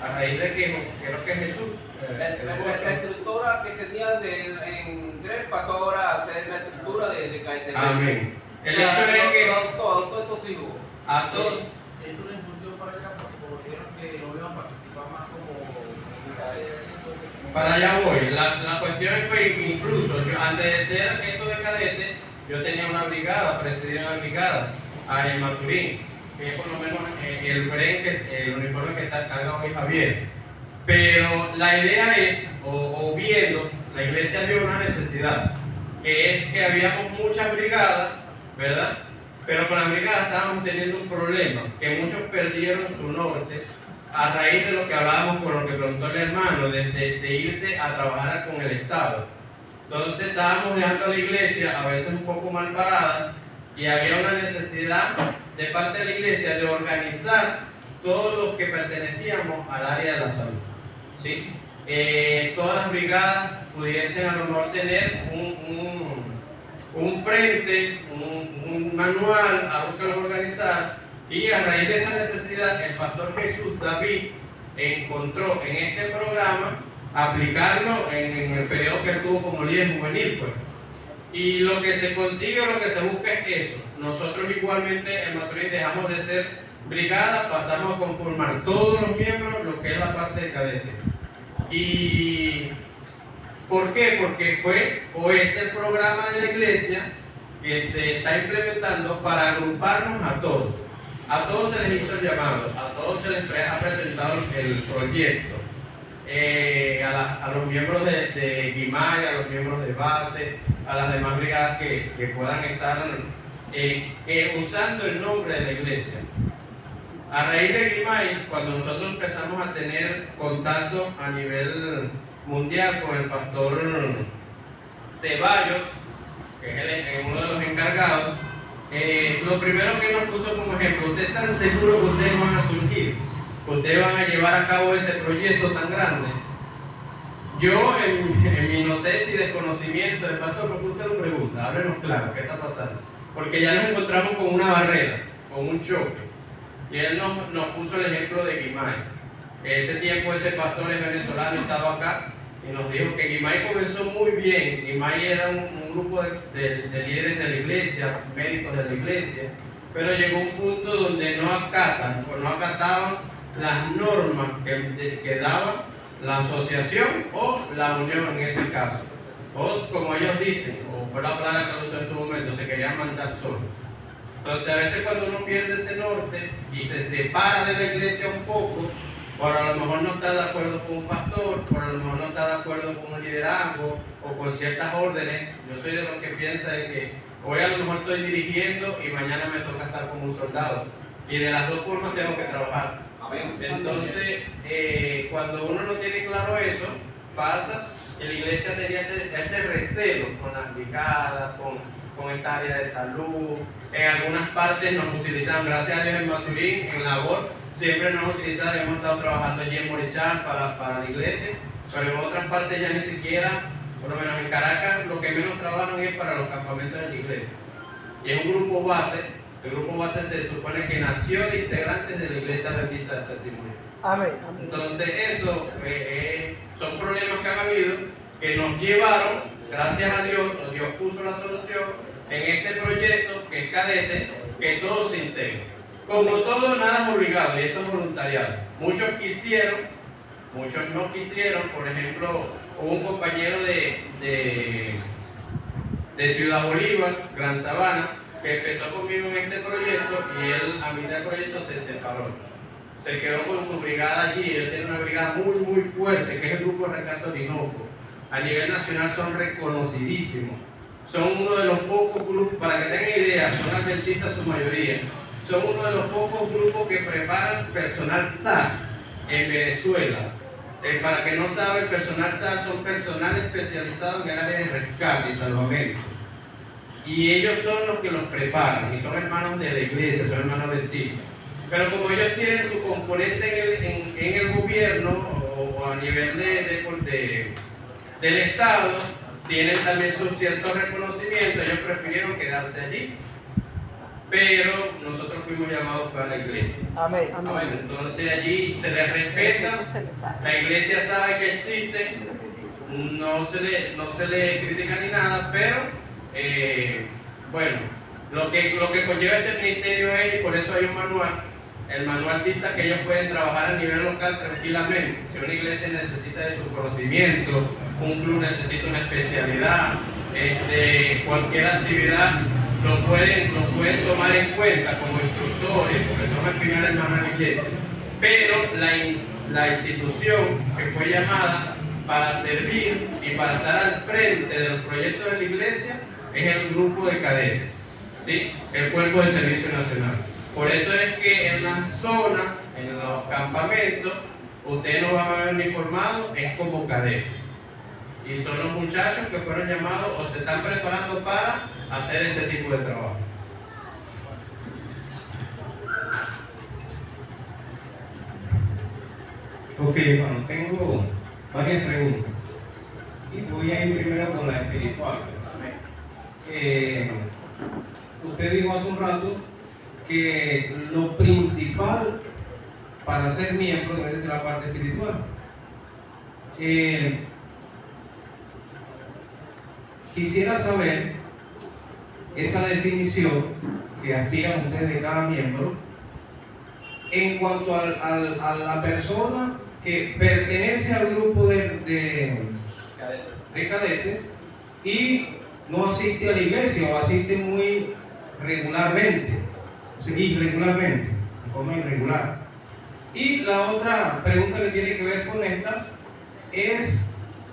A raíz de que creo que Jesús, La estructura que tenían en GREL pasó ahora a ser la estructura de cadete. amén. El hecho es que todo esto sigo. a todos, Se hizo una impulsión para allá porque como dijeron que no iban a participar más como para allá voy. La cuestión fue que incluso yo, antes de ser esto de cadete, yo tenía una brigada, presidía una brigada en Maturín, que es por lo menos el uniforme que está cargado hoy Javier. Pero la idea es, o viendo, la iglesia vio una necesidad, que es que habíamos muchas brigadas, ¿verdad? Pero con las brigadas estábamos teniendo un problema, que muchos perdieron su norte a raíz de lo que hablábamos con lo que preguntó el hermano, de irse a trabajar con el Estado. Entonces estábamos dejando a la iglesia a veces un poco mal parada y había una necesidad de parte de la iglesia de organizar todos los que pertenecíamos al área de la salud. ¿Sí? Todas las brigadas pudiesen a lo mejor tener un frente, un manual, algo que los organizara, y a raíz de esa necesidad el pastor Jesús David encontró en este programa aplicarlo en el periodo que él tuvo como líder juvenil, pues. Y lo que se consigue o lo que se busca es eso. Nosotros igualmente en Maturín dejamos de ser brigada, pasamos a conformar todos los miembros lo que es la parte de cadete. ¿Y por qué? Porque fue o es el programa de la iglesia que se está implementando para agruparnos a todos. A todos se les hizo el llamado, a todos se les ha presentado el proyecto. A los miembros de Guimay, a los miembros de base, a las demás brigadas que puedan estar usando el nombre de la iglesia. A raíz de Guimay, cuando nosotros empezamos a tener contacto a nivel mundial con el pastor Ceballos, que es uno de los encargados, lo primero que nos puso como ejemplo: ¿ustedes están seguros que ustedes van a surgir? ¿Que ustedes van a llevar a cabo ese proyecto tan grande? Yo, en mi inocencia y desconocimiento del pastor, ¿por qué usted lo pregunta? Háblenos claro, ¿qué está pasando? Porque ya nos encontramos con una barrera, con un choque. Y él nos puso el ejemplo de Guimay. Ese tiempo ese pastor es venezolano, estaba acá, y nos dijo que Guimay comenzó muy bien. Guimay era un grupo de líderes de la iglesia, médicos de la iglesia, pero llegó un punto donde no acataban las normas que daba la asociación o la unión en ese caso. O como ellos dicen, o fue la palabra que usó en su momento, se querían mandar solos. Entonces a veces cuando uno pierde ese norte y se separa de la iglesia un poco, por a lo mejor no está de acuerdo con un pastor, por a lo mejor no está de acuerdo con un liderazgo o con ciertas órdenes. Yo soy de los que piensa de que hoy a lo mejor estoy dirigiendo y mañana me toca estar como un soldado. Y de las dos formas tengo que trabajar. Entonces, cuando uno no tiene claro eso, pasa que la iglesia tenía ese recelo con las brigadas, con esta área de salud. En algunas partes nos utilizaban, gracias a Dios en Maturín, en labor, siempre nos utilizaban, hemos estado trabajando allí en Morichal para la iglesia, pero en otras partes ya ni siquiera, por lo menos en Caracas, lo que menos trabajan es para los campamentos de la iglesia. Y es un grupo base. El grupo base se supone que nació de integrantes de la Iglesia Bendita del Séptimo Día. Amén. Entonces eso son problemas que han habido que nos llevaron, gracias a Dios, o Dios puso la solución en este proyecto que es Cadete, que todos se integren. Como todo, nada es obligado y esto es voluntariado. Muchos quisieron, muchos no quisieron. Por ejemplo, hubo un compañero de Ciudad Bolívar, Gran Sabana, que empezó conmigo en este proyecto y él a mitad del proyecto se separó. Se quedó con su brigada allí. Él tiene una brigada muy fuerte, que es el Grupo Rescate Orinoco. A nivel nacional son reconocidísimos. Son uno de los pocos grupos, para que tengan idea, son adventistas su mayoría. Son uno de los pocos grupos que preparan personal SAR en Venezuela. Para que no saben, personal SAR son personal especializado en el área de rescate y salvamento. Y ellos son los que los preparan, y son hermanos de la iglesia, son hermanos adventistas. Pero como ellos tienen su componente en el gobierno o a nivel del Estado, tienen también su cierto reconocimiento, ellos prefirieron quedarse allí. Pero nosotros fuimos llamados para la iglesia. Amén. Entonces allí se les respeta, la iglesia sabe que existe, no se le critica ni nada, pero bueno, lo que conlleva este ministerio es, y por eso hay un manual, el manual dicta que ellos pueden trabajar a nivel local tranquilamente. Si una iglesia necesita de su conocimiento, un club necesita una especialidad, cualquier actividad lo pueden tomar en cuenta como instructores, porque son al final hermanos de la iglesia. Pero la institución que fue llamada para servir y para estar al frente del proyecto de la iglesia es el grupo de cadetes, ¿sí? El Cuerpo de Servicio Nacional. Por eso es que en la zona, en los campamentos, ustedes no van a ver uniformados, es como cadetes. Y son los muchachos que fueron llamados o se están preparando para hacer este tipo de trabajo. Ok, bueno, tengo varias preguntas. Y voy a ir primero con la espiritual. Usted dijo hace un rato que lo principal para ser miembro debe ser la parte espiritual. Quisiera saber esa definición que aspiran ustedes de cada miembro en cuanto a la persona que pertenece al grupo de cadetes y no asiste a la iglesia o asiste muy regularmente, o sea, irregularmente, de forma irregular. Y la otra pregunta que tiene que ver con esta es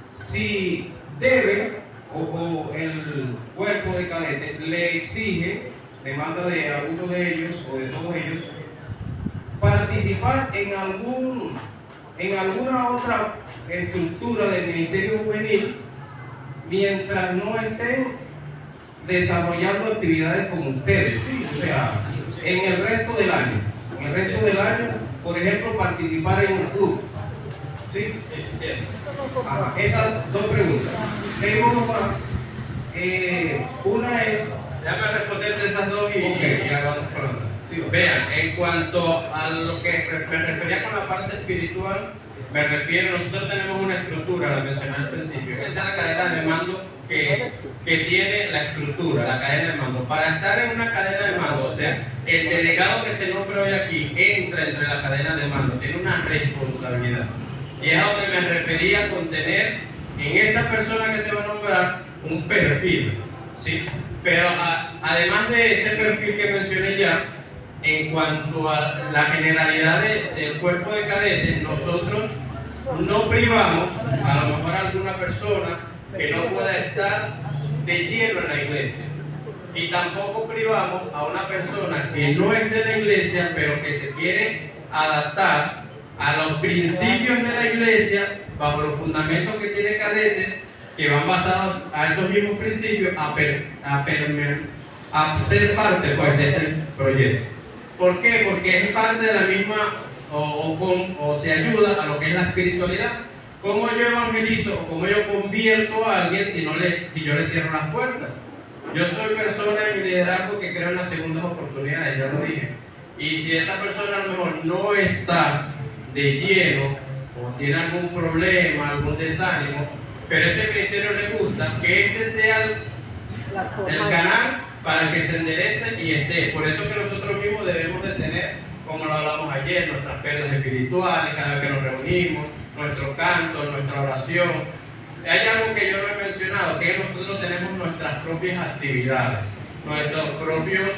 si debe o el cuerpo de cadetes le exige, demanda de alguno de ellos o de todos ellos, participar en alguna otra estructura del Ministerio Juvenil mientras no estén desarrollando actividades como ustedes, ¿sí? O sea, en el resto del año. En el resto del año, por ejemplo, participar en un club. ¿Sí? Sí, entiendo. Esas dos preguntas. Tengo uno más. Una es... Déjame responderte esas dos y Okay. y avanzamos por otra. Vean, en cuanto a lo que me refería con la parte espiritual, me refiero, nosotros tenemos una estructura, la mencioné al principio. Esa es la cadena de mando que tiene la estructura, la cadena de mando. Para estar en una cadena de mando, o sea, el delegado que se nombra hoy aquí entra entre la cadena de mando, tiene una responsabilidad. Y es a donde me refería con tener en esa persona que se va a nombrar un perfil, ¿sí? Pero además de ese perfil que mencioné ya, en cuanto a la generalidad del cuerpo de cadetes, nosotros no privamos a lo mejor a alguna persona que no pueda estar de lleno en la iglesia, y tampoco privamos a una persona que no es de la iglesia pero que se quiere adaptar a los principios de la iglesia bajo los fundamentos que tiene cadetes, que van basados a esos mismos principios, a ser parte pues, de este proyecto. ¿Por qué? Porque es parte de la misma, o se ayuda a lo que es la espiritualidad. ¿Cómo yo evangelizo o cómo yo convierto a alguien si yo le cierro las puertas? Yo soy persona en mi liderazgo que creo en las segundas oportunidades, ya lo dije. Y si esa persona a lo mejor no está de lleno o tiene algún problema, algún desánimo, pero este ministerio le gusta, que este sea el canal para que se enderece y esté. Por eso que nosotros mismos debemos de tener, como lo hablamos ayer, nuestras perlas espirituales cada vez que nos reunimos, nuestro canto, nuestra oración. Hay algo que yo no he mencionado, que nosotros tenemos nuestras propias actividades, nuestros propios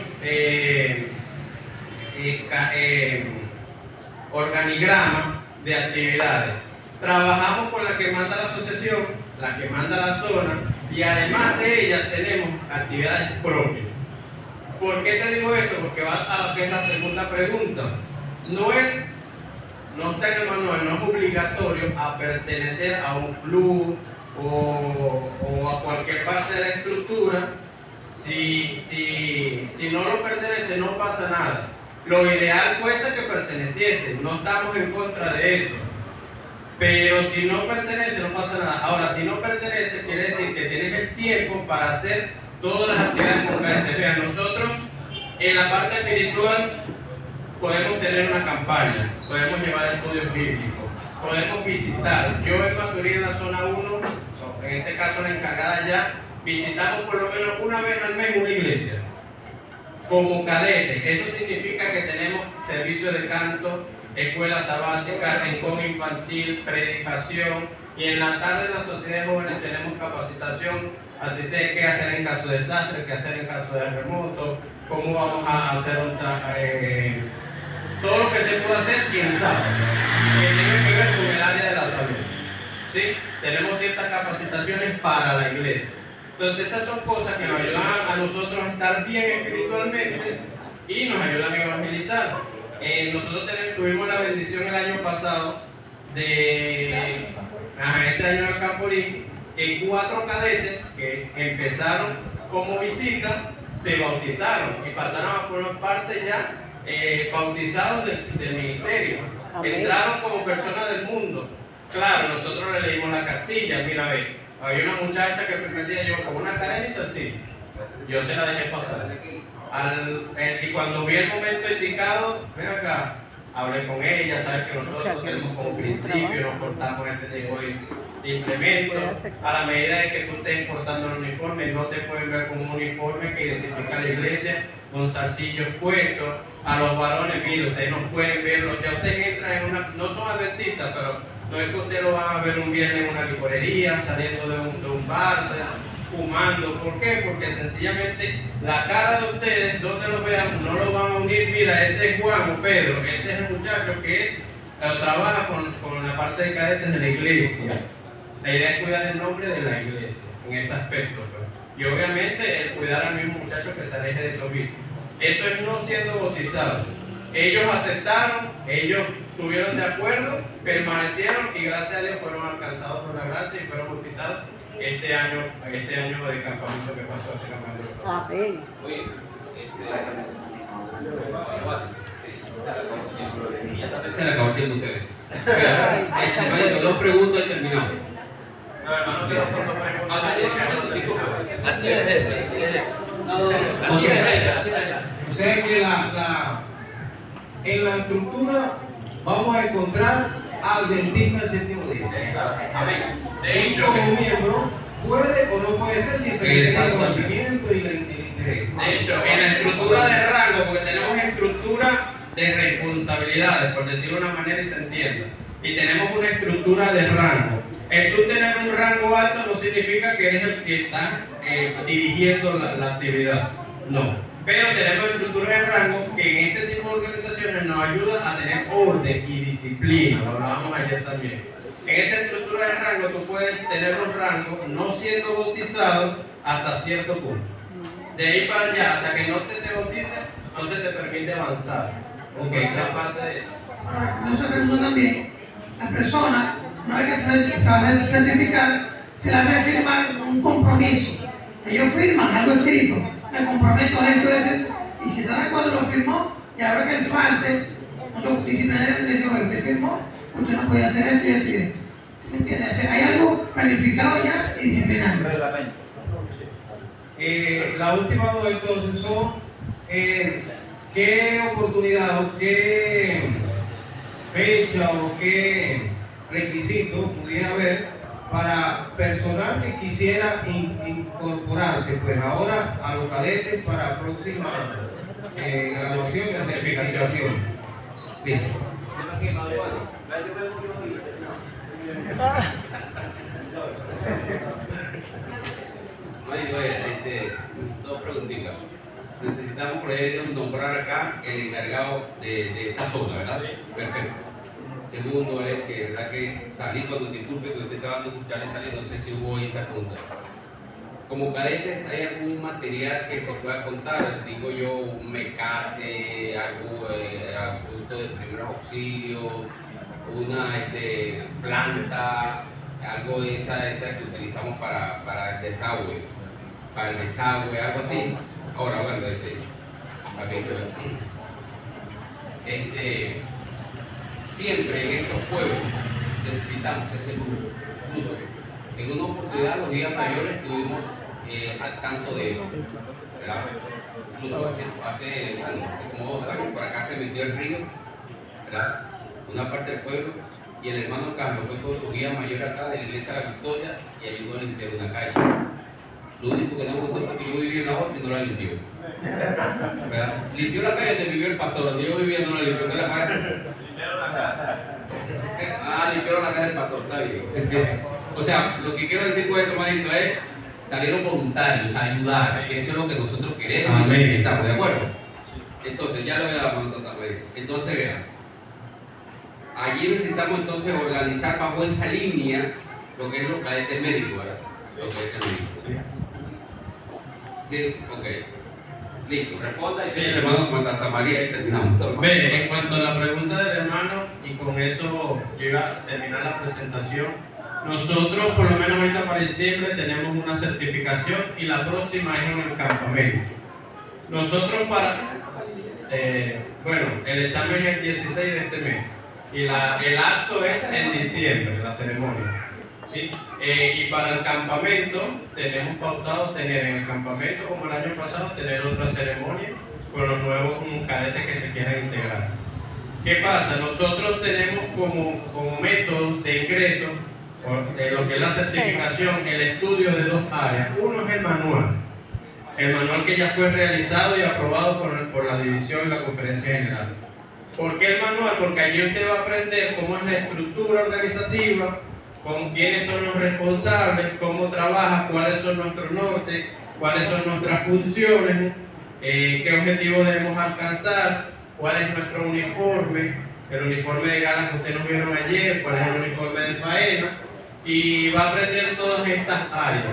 organigramas de actividades. Trabajamos con la que manda la asociación, la que manda la zona, y además de ellas tenemos actividades propias. ¿Por qué te digo esto? Porque va a lo que es la segunda pregunta. No está en el manual, no es obligatorio a pertenecer a un club o a cualquier parte de la estructura. Si no lo pertenece, no pasa nada. Lo ideal fuese que perteneciese, no estamos en contra de eso. Pero si no pertenece, no pasa nada. Ahora, si no pertenece, quiere decir que tienes el tiempo para hacer todas las actividades con cadetes. Vean, nosotros en la parte espiritual podemos tener una campaña, podemos llevar estudios bíblicos, podemos visitar. Yo en Maturín, en la zona 1, en este caso la encargada ya, visitamos por lo menos una vez al mes una iglesia, como cadetes. Eso significa que tenemos servicio de canto, escuela sabática, rincón infantil, predicación, y en la tarde en la sociedad de jóvenes tenemos capacitación, así sé qué hacer en caso de desastre, qué hacer en caso de terremoto, cómo vamos a hacer todo lo que se puede hacer, quién sabe, que tiene que ver con el área de la salud. ¿Sí? Tenemos ciertas capacitaciones para la iglesia. Entonces esas son cosas que nos ayudan a nosotros a estar bien espiritualmente y nos ayudan a evangelizar. Nosotros tuvimos la bendición el año pasado de este año en el Camporín, que 4 cadetes que empezaron como visita se bautizaron y pasaron a formar parte ya bautizados del ministerio. Entraron como personas del mundo. Claro, nosotros le leímos la cartilla. Mira, ve, había una muchacha que el primer día llegó con una cadena y así. Yo se la dejé pasar. Y cuando vi el momento indicado, ven acá, hablé con ella, sabes que nosotros tenemos como principio, nos portamos este tipo de implementos. A la medida de que tú estés portando el uniforme, no te pueden ver con un uniforme que identifica a la iglesia, con zarcillos puestos. A los varones, mire, ustedes no pueden verlo, ya ustedes entran en una, no son adventistas, pero no es que usted lo va a ver un viernes en una licorería, saliendo de un bar, fumando. ¿Por qué? Porque sencillamente la cara de ustedes, donde lo vean, no lo van a unir. Mira, ese es Juan o Pedro, ese es el muchacho que trabaja con la parte de cadetes de la iglesia. La idea es cuidar el nombre de la iglesia, en ese aspecto. Pues. Y obviamente el cuidar al mismo muchacho que se aleje de esos vicios. Eso es no siendo bautizado. Ellos aceptaron, ellos estuvieron de acuerdo, permanecieron y gracias a Dios fueron alcanzados por la gracia y fueron bautizados este año de campamento que pasó, este campamento que pasó. Amén. Se le acabó el tiempo a ustedes. Maestro, 2 preguntas y terminamos. No, hermano, quiero dos preguntas. Así es, así es. O sea que en la estructura vamos a encontrar adventistas del séptimo día. Amén. De Y hecho, como miembro puede o no puede ser siempre que tenga el Exactamente. conocimiento y el interés. de hecho, en la estructura de rango, porque tenemos estructura de responsabilidades, por decirlo de una manera y se entienda, y tenemos una estructura de rango. El tú tener un rango alto no significa que eres el que está dirigiendo la actividad, no. Pero tenemos estructura de rango que en este tipo de organizaciones nos ayuda a tener orden y disciplina, lo hablábamos ayer también. En esa estructura de rango tú puedes tener un rango no siendo bautizado hasta cierto punto. De ahí para allá, hasta que no te bautices, no se te permite avanzar. Ok, esa es parte de... Ahora, como se preguntó también, la persona, una vez que se va a hacer certificar, se le hace firmar un compromiso. Ellos firman algo escrito, me comprometo a esto, y si está de acuerdo lo firmó, y a la hora que él falte, nosotros disciplinariamente le decimos, usted firmó, usted no puede hacer esto y esto y esto. ¿Me entiende? O sea, hay algo planificado ya y disciplinario. La última dos entonces son qué oportunidad o qué fecha o qué requisito pudiera haber para personal que quisiera incorporarse pues ahora a los cadetes para próxima graduación y certificación. Bien. Dos preguntitas. Necesitamos por ahí nombrar acá el encargado de esta zona, ¿verdad? Perfecto. Segundo es que, ¿verdad? Que salí cuando disculpe que usted estaba dando su charla y salí, no sé si hubo esa pregunta. Como cadetes, ¿hay algún material que se pueda contar? Digo yo, un mecate, algo, asunto de primeros auxilios, una planta, algo de esa que utilizamos para el desagüe, algo así. Ahora, bueno, siempre en estos pueblos necesitamos ese grupo. Incluso en una oportunidad los días mayores estuvimos al tanto de eso, ¿verdad? Incluso hace como 2 años por acá se metió el río, ¿verdad? Una parte del pueblo, y el hermano Carlos fue con su guía mayor acá de la iglesia de la Victoria y ayudó a limpiar una calle. Lo único que no me gustó fue que yo vivía en la otra y no la limpió, ¿verdad? Limpió la calle donde vivió el pastor, donde yo vivía no la limpió, ¿qué la calle? Limpiaron la casa del pastor, está bien. O sea, lo que quiero decir con esto, manito, es salieron voluntarios a ayudar, que eso es lo que nosotros queremos y necesitamos, ¿de acuerdo? Entonces, ya lo voy a dar a Santa María. Entonces, vean, allí necesitamos entonces organizar bajo esa línea lo que es los cadetes médicos, ¿verdad? Los cadetes médicos. Sí, ok. Listo, responda y el hermano Santa María y terminamos. Bien, en cuanto a la pregunta del hermano, y con eso llega a terminar la presentación, nosotros por lo menos ahorita para diciembre tenemos una certificación y la próxima es en el campamento. Nosotros el examen es el 16 de este mes y el acto es en diciembre, la ceremonia. ¿Sí? Y para el campamento tenemos pautado tener en el campamento, como el año pasado, tener otra ceremonia con los nuevos cadetes que se quieran integrar. ¿Qué pasa? Nosotros tenemos como método de ingreso de lo que es la certificación, el estudio de 2 áreas. Uno es el manual que ya fue realizado y aprobado por la división y la conferencia general. ¿Por qué el manual? Porque allí usted va a aprender cómo es la estructura organizativa, con quiénes son los responsables, cómo trabaja, cuáles son nuestros nortes, cuáles son nuestras funciones, qué objetivos debemos alcanzar, cuál es nuestro uniforme, el uniforme de gala que ustedes nos vieron ayer, cuál es el uniforme de faena, y va a aprender todas estas áreas.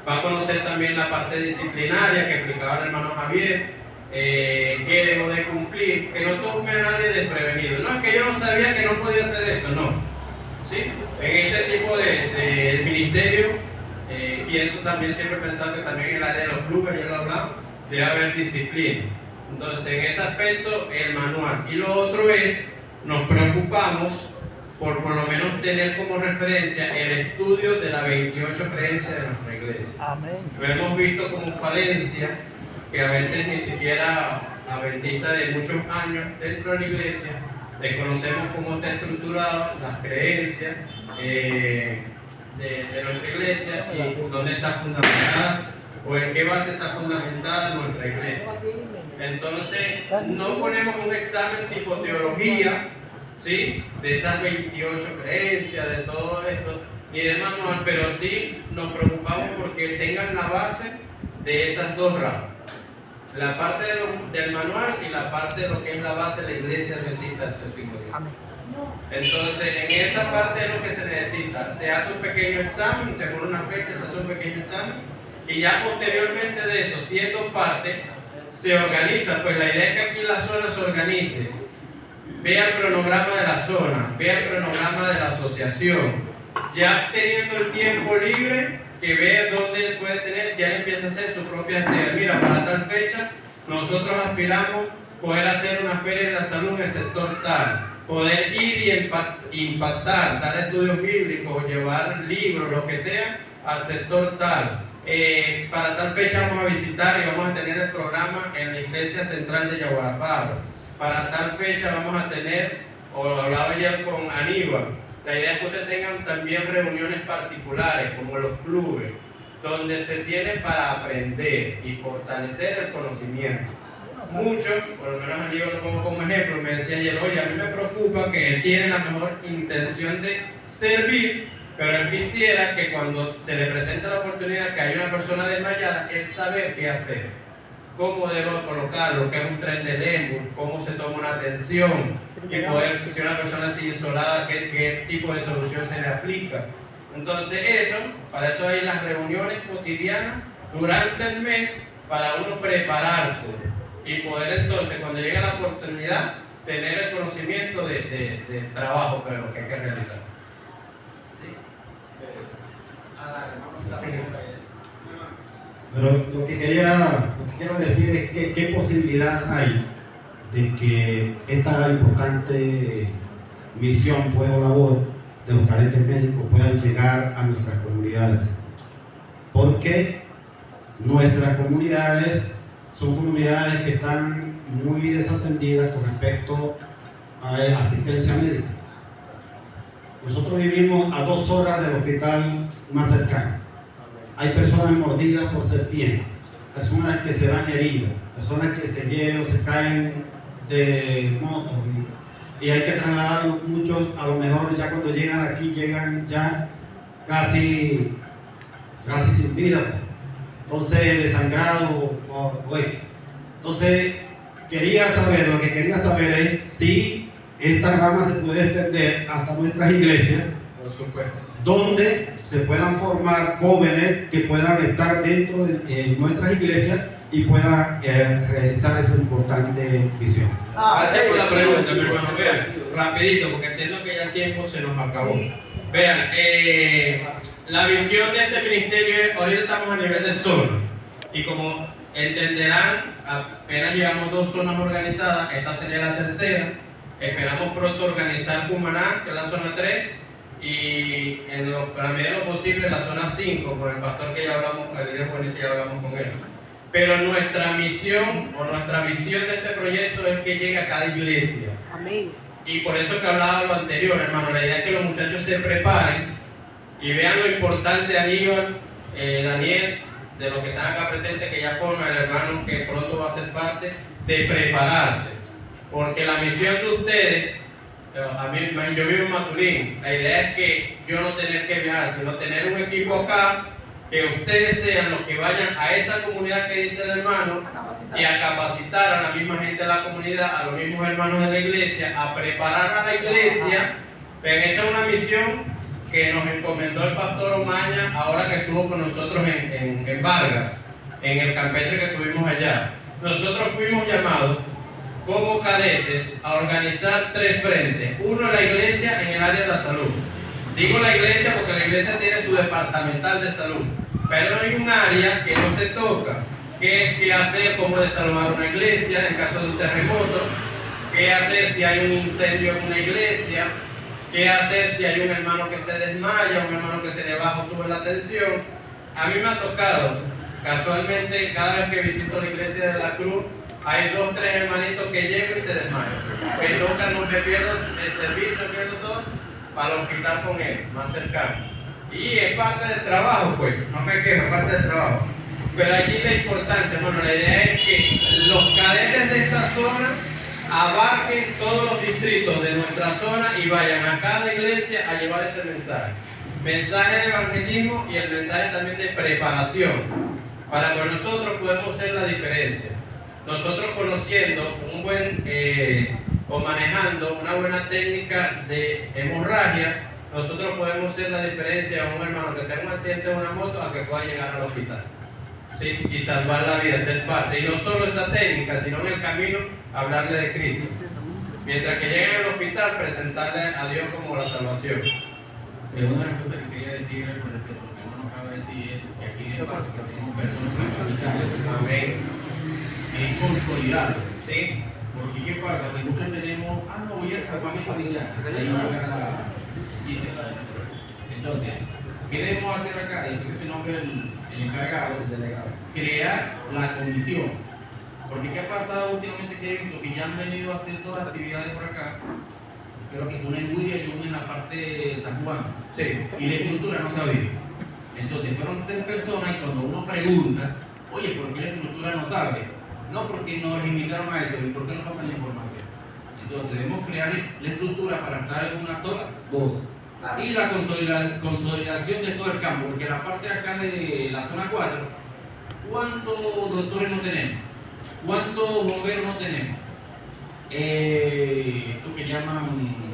Va a conocer también la parte disciplinaria que explicaba el hermano Javier, qué debo de cumplir, que no tome a nadie desprevenido. No, es que yo no sabía que no podía hacer esto, no. ¿Sí? En este tipo de ministerio, pienso también, siempre pensando que también en el área de los clubes, ya lo hablamos, debe haber disciplina. Entonces, en ese aspecto, el manual. Y lo otro es, nos preocupamos por lo menos tener como referencia el estudio de las 28 creencias de nuestra iglesia. Amén. Lo hemos visto como falencia, que a veces ni siquiera adventista de muchos años dentro de la iglesia, desconocemos cómo está estructurado las creencias de nuestra iglesia y dónde está fundamentada o en qué base está fundamentada nuestra iglesia. Entonces, no ponemos un examen tipo teología, ¿sí?, de esas 28 creencias, de todo esto, ni de manual, pero sí nos preocupamos porque tengan la base de esas dos ramas. La parte del manual y la parte de lo que es la base de la iglesia adventista del séptimo día. Entonces, en esa parte es lo que se necesita. Se hace un pequeño examen, se pone una fecha, se hace un pequeño examen, y ya posteriormente de eso, siendo parte, se organiza. Pues la idea es que aquí la zona se organice. Vea el cronograma de la zona, vea el cronograma de la asociación. Ya teniendo el tiempo libre, que vea dónde puede tener, ya empieza a hacer su propia actividad. Mira, para tal fecha, nosotros aspiramos poder hacer una feria de la salud en el sector tal, poder ir y impactar, dar estudios bíblicos, llevar libros, lo que sea, al sector tal. Para tal fecha vamos a visitar y vamos a tener el programa en la iglesia central de Yaguaraparo. Para tal fecha vamos a tener, o hablaba ayer con Aníbal, la idea es que ustedes tengan también reuniones particulares, como los clubes, donde se tiene para aprender y fortalecer el conocimiento. Muchos, por lo menos Aníbal lo pongo como ejemplo, me decía ayer, oye, a mí me preocupa que él tiene la mejor intención de servir, pero él quisiera que cuando se le presente la oportunidad que haya una persona desmayada, él sabe qué hacer, cómo debo colocarlo, qué es un tren de Lemur, cómo se toma una atención, y poder, si una persona está isolada, qué tipo de solución se le aplica. Entonces para eso hay las reuniones cotidianas durante el mes para uno prepararse y poder entonces, cuando llegue la oportunidad, tener el conocimiento del trabajo que hay que realizar. Pero lo que quiero decir es que qué posibilidad hay de que esta importante misión o labor de los cadetes médicos pueda llegar a nuestras comunidades, porque nuestras comunidades son comunidades que están muy desatendidas con respecto a asistencia médica. Nosotros vivimos a 2 horas del hospital más cercano. Hay personas mordidas por serpientes, personas que se dan heridas, personas que se hieren o se caen de motos y hay que trasladarlos. Muchos a lo mejor ya cuando llegan aquí llegan ya casi sin vida, pues. Entonces desangrados entonces lo que quería saber es si esta rama se puede extender hasta nuestras iglesias, por supuesto, donde se puedan formar jóvenes que puedan estar dentro de nuestras iglesias y puedan realizar esa importante misión. Gracias por la pregunta, mi hermano. Vean, rapidito, porque entiendo que ya el tiempo se nos acabó. Vean, la visión de este ministerio es, ahorita estamos a nivel de zona, y como entenderán, apenas llevamos 2 zonas organizadas, esta sería la tercera. Esperamos pronto organizar Cumaná, que es la zona 3, y en la medida de lo posible la zona 5, con el pastor que ya hablamos, el líder Juanito, que ya hablamos con él. Pero nuestra misión o nuestra visión de este proyecto es que llegue a cada iglesia. Amén. Y por eso que hablaba lo anterior, hermano, la idea es que los muchachos se preparen y vean lo importante, Aníbal, Daniel, de los que están acá presentes, que ya forman, el hermano que pronto va a ser parte, de prepararse. Porque la misión de ustedes, yo vivo en Maturín, la idea es que yo no tener que viajar, sino tener un equipo acá, que ustedes sean los que vayan a esa comunidad que dice el hermano y a capacitar a la misma gente de la comunidad, a los mismos hermanos de la iglesia, a preparar a la iglesia. Ven, esa es una misión que nos encomendó el pastor Omaña ahora que estuvo con nosotros en Vargas, en el campestre que tuvimos allá. Nosotros fuimos llamados como cadetes a organizar 3 frentes. Uno, la iglesia en el área de la salud. Digo la iglesia porque la iglesia tiene su departamental de salud, pero hay un área que no se toca, que es qué hacer, cómo desalojar una iglesia en caso de un terremoto, qué hacer si hay un incendio en una iglesia, qué hacer si hay un hermano que se desmaya, un hermano que se le baja o sube la tensión. A mí me ha tocado, casualmente, cada vez que visito la iglesia de la Cruz, hay 2, 3 hermanitos que llegan y se desmayan. Que tocan, no me pierdo el servicio, pierdo todo, para el hospital con él, más cercano. Y es parte del trabajo, pues, no me quejo, es parte del trabajo. Pero allí la importancia, bueno, la idea es que los cadetes de esta zona abarquen todos los distritos de nuestra zona y vayan a cada iglesia a llevar ese mensaje. Mensaje de evangelismo y el mensaje también de preparación, para que nosotros podamos hacer la diferencia. Nosotros conociendo un buen o manejando una buena técnica de hemorragia, nosotros podemos hacer la diferencia a un hermano que tenga un accidente en una moto a que pueda llegar al hospital, ¿sí? Y salvar la vida, ser parte. Y no solo esa técnica, sino en el camino hablarle de Cristo. Mientras que lleguen al hospital, presentarle a Dios como la salvación. Una de las cosas que quería decir con respecto a lo que hermano acaba de decir es que aquí de paso que tenemos personas capacitadas. Amén. Es consolidarlo. ¿Sí? Porque ¿qué pasa? Que muchos tenemos, no voy al campamento y ya, ahí llega el chiste. Entonces, ¿qué debemos hacer acá? Y que se nombre el encargado, el delegado. Crear la comisión. Porque ¿qué ha pasado últimamente? Que he visto que ya han venido a hacer todas las actividades por acá. Creo que fue una en Guiria y una en la parte de San Juan. Sí. Y la estructura no sabía. Entonces fueron 3 personas y cuando uno pregunta, oye, ¿por qué la estructura no sabe? No, porque nos limitaron a eso. ¿Y por qué no pasan la información? Entonces debemos crear la estructura para estar en una sola, 2. Y la consolidación de todo el campo, porque la parte de acá de la zona 4, ¿cuántos doctores no tenemos? ¿Cuántos bomberos no tenemos? Esto que llaman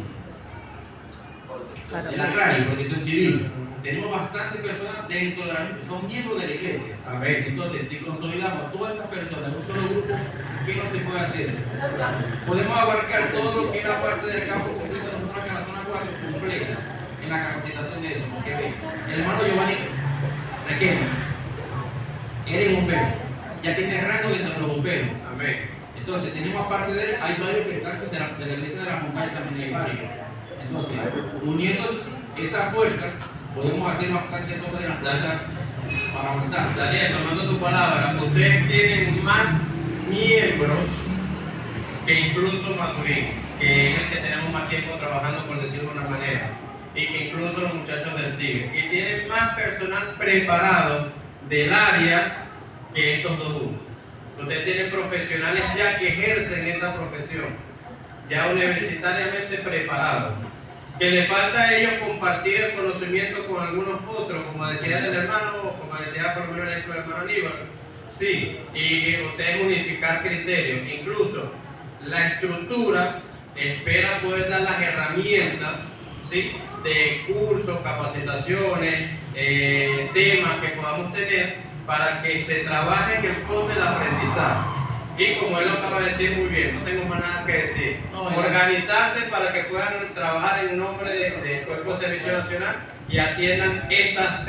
la RAI, Protección Civil. Tenemos bastantes personas dentro de la misma, son miembros de la iglesia. Amén. Entonces, si consolidamos todas esas personas en un solo grupo, ¿qué no se puede hacer? Podemos abarcar todo lo que es la parte del campo completo de nosotros acá en la zona 4 completa, en la capacitación de eso. Porque ve, el hermano Giovanni Requena, él es bombero, ya tiene rango dentro de los bomberos. Amén. Entonces, tenemos aparte de él, hay varios que están, de la iglesia de la montaña también hay varios. Entonces, uniendo esa fuerza, podemos hacer bastantes cosas de la plaza para avanzar. Daniel, tomando tu palabra, ustedes tienen más miembros que incluso Maturín, que es el que tenemos más tiempo trabajando, por decirlo de una manera, y que incluso los muchachos del Tigre. Y tienen más personal preparado del área que estos dos juntos. Ustedes tienen profesionales ya que ejercen esa profesión, ya universitariamente preparados. Que le falta a ellos compartir el conocimiento con algunos otros, como decía el hermano, o como decía por ejemplo el hermano Aníbal. Sí, y ustedes unificar criterios. Incluso la estructura espera poder dar las herramientas, ¿sí?, de cursos, capacitaciones, temas que podamos tener para que se trabaje en el fondo del aprendizaje. Y como él lo acaba de decir muy bien, no tengo más nada que decir. Organizarse para que puedan trabajar en nombre del Cuerpo de Servicio Nacional y atiendan esta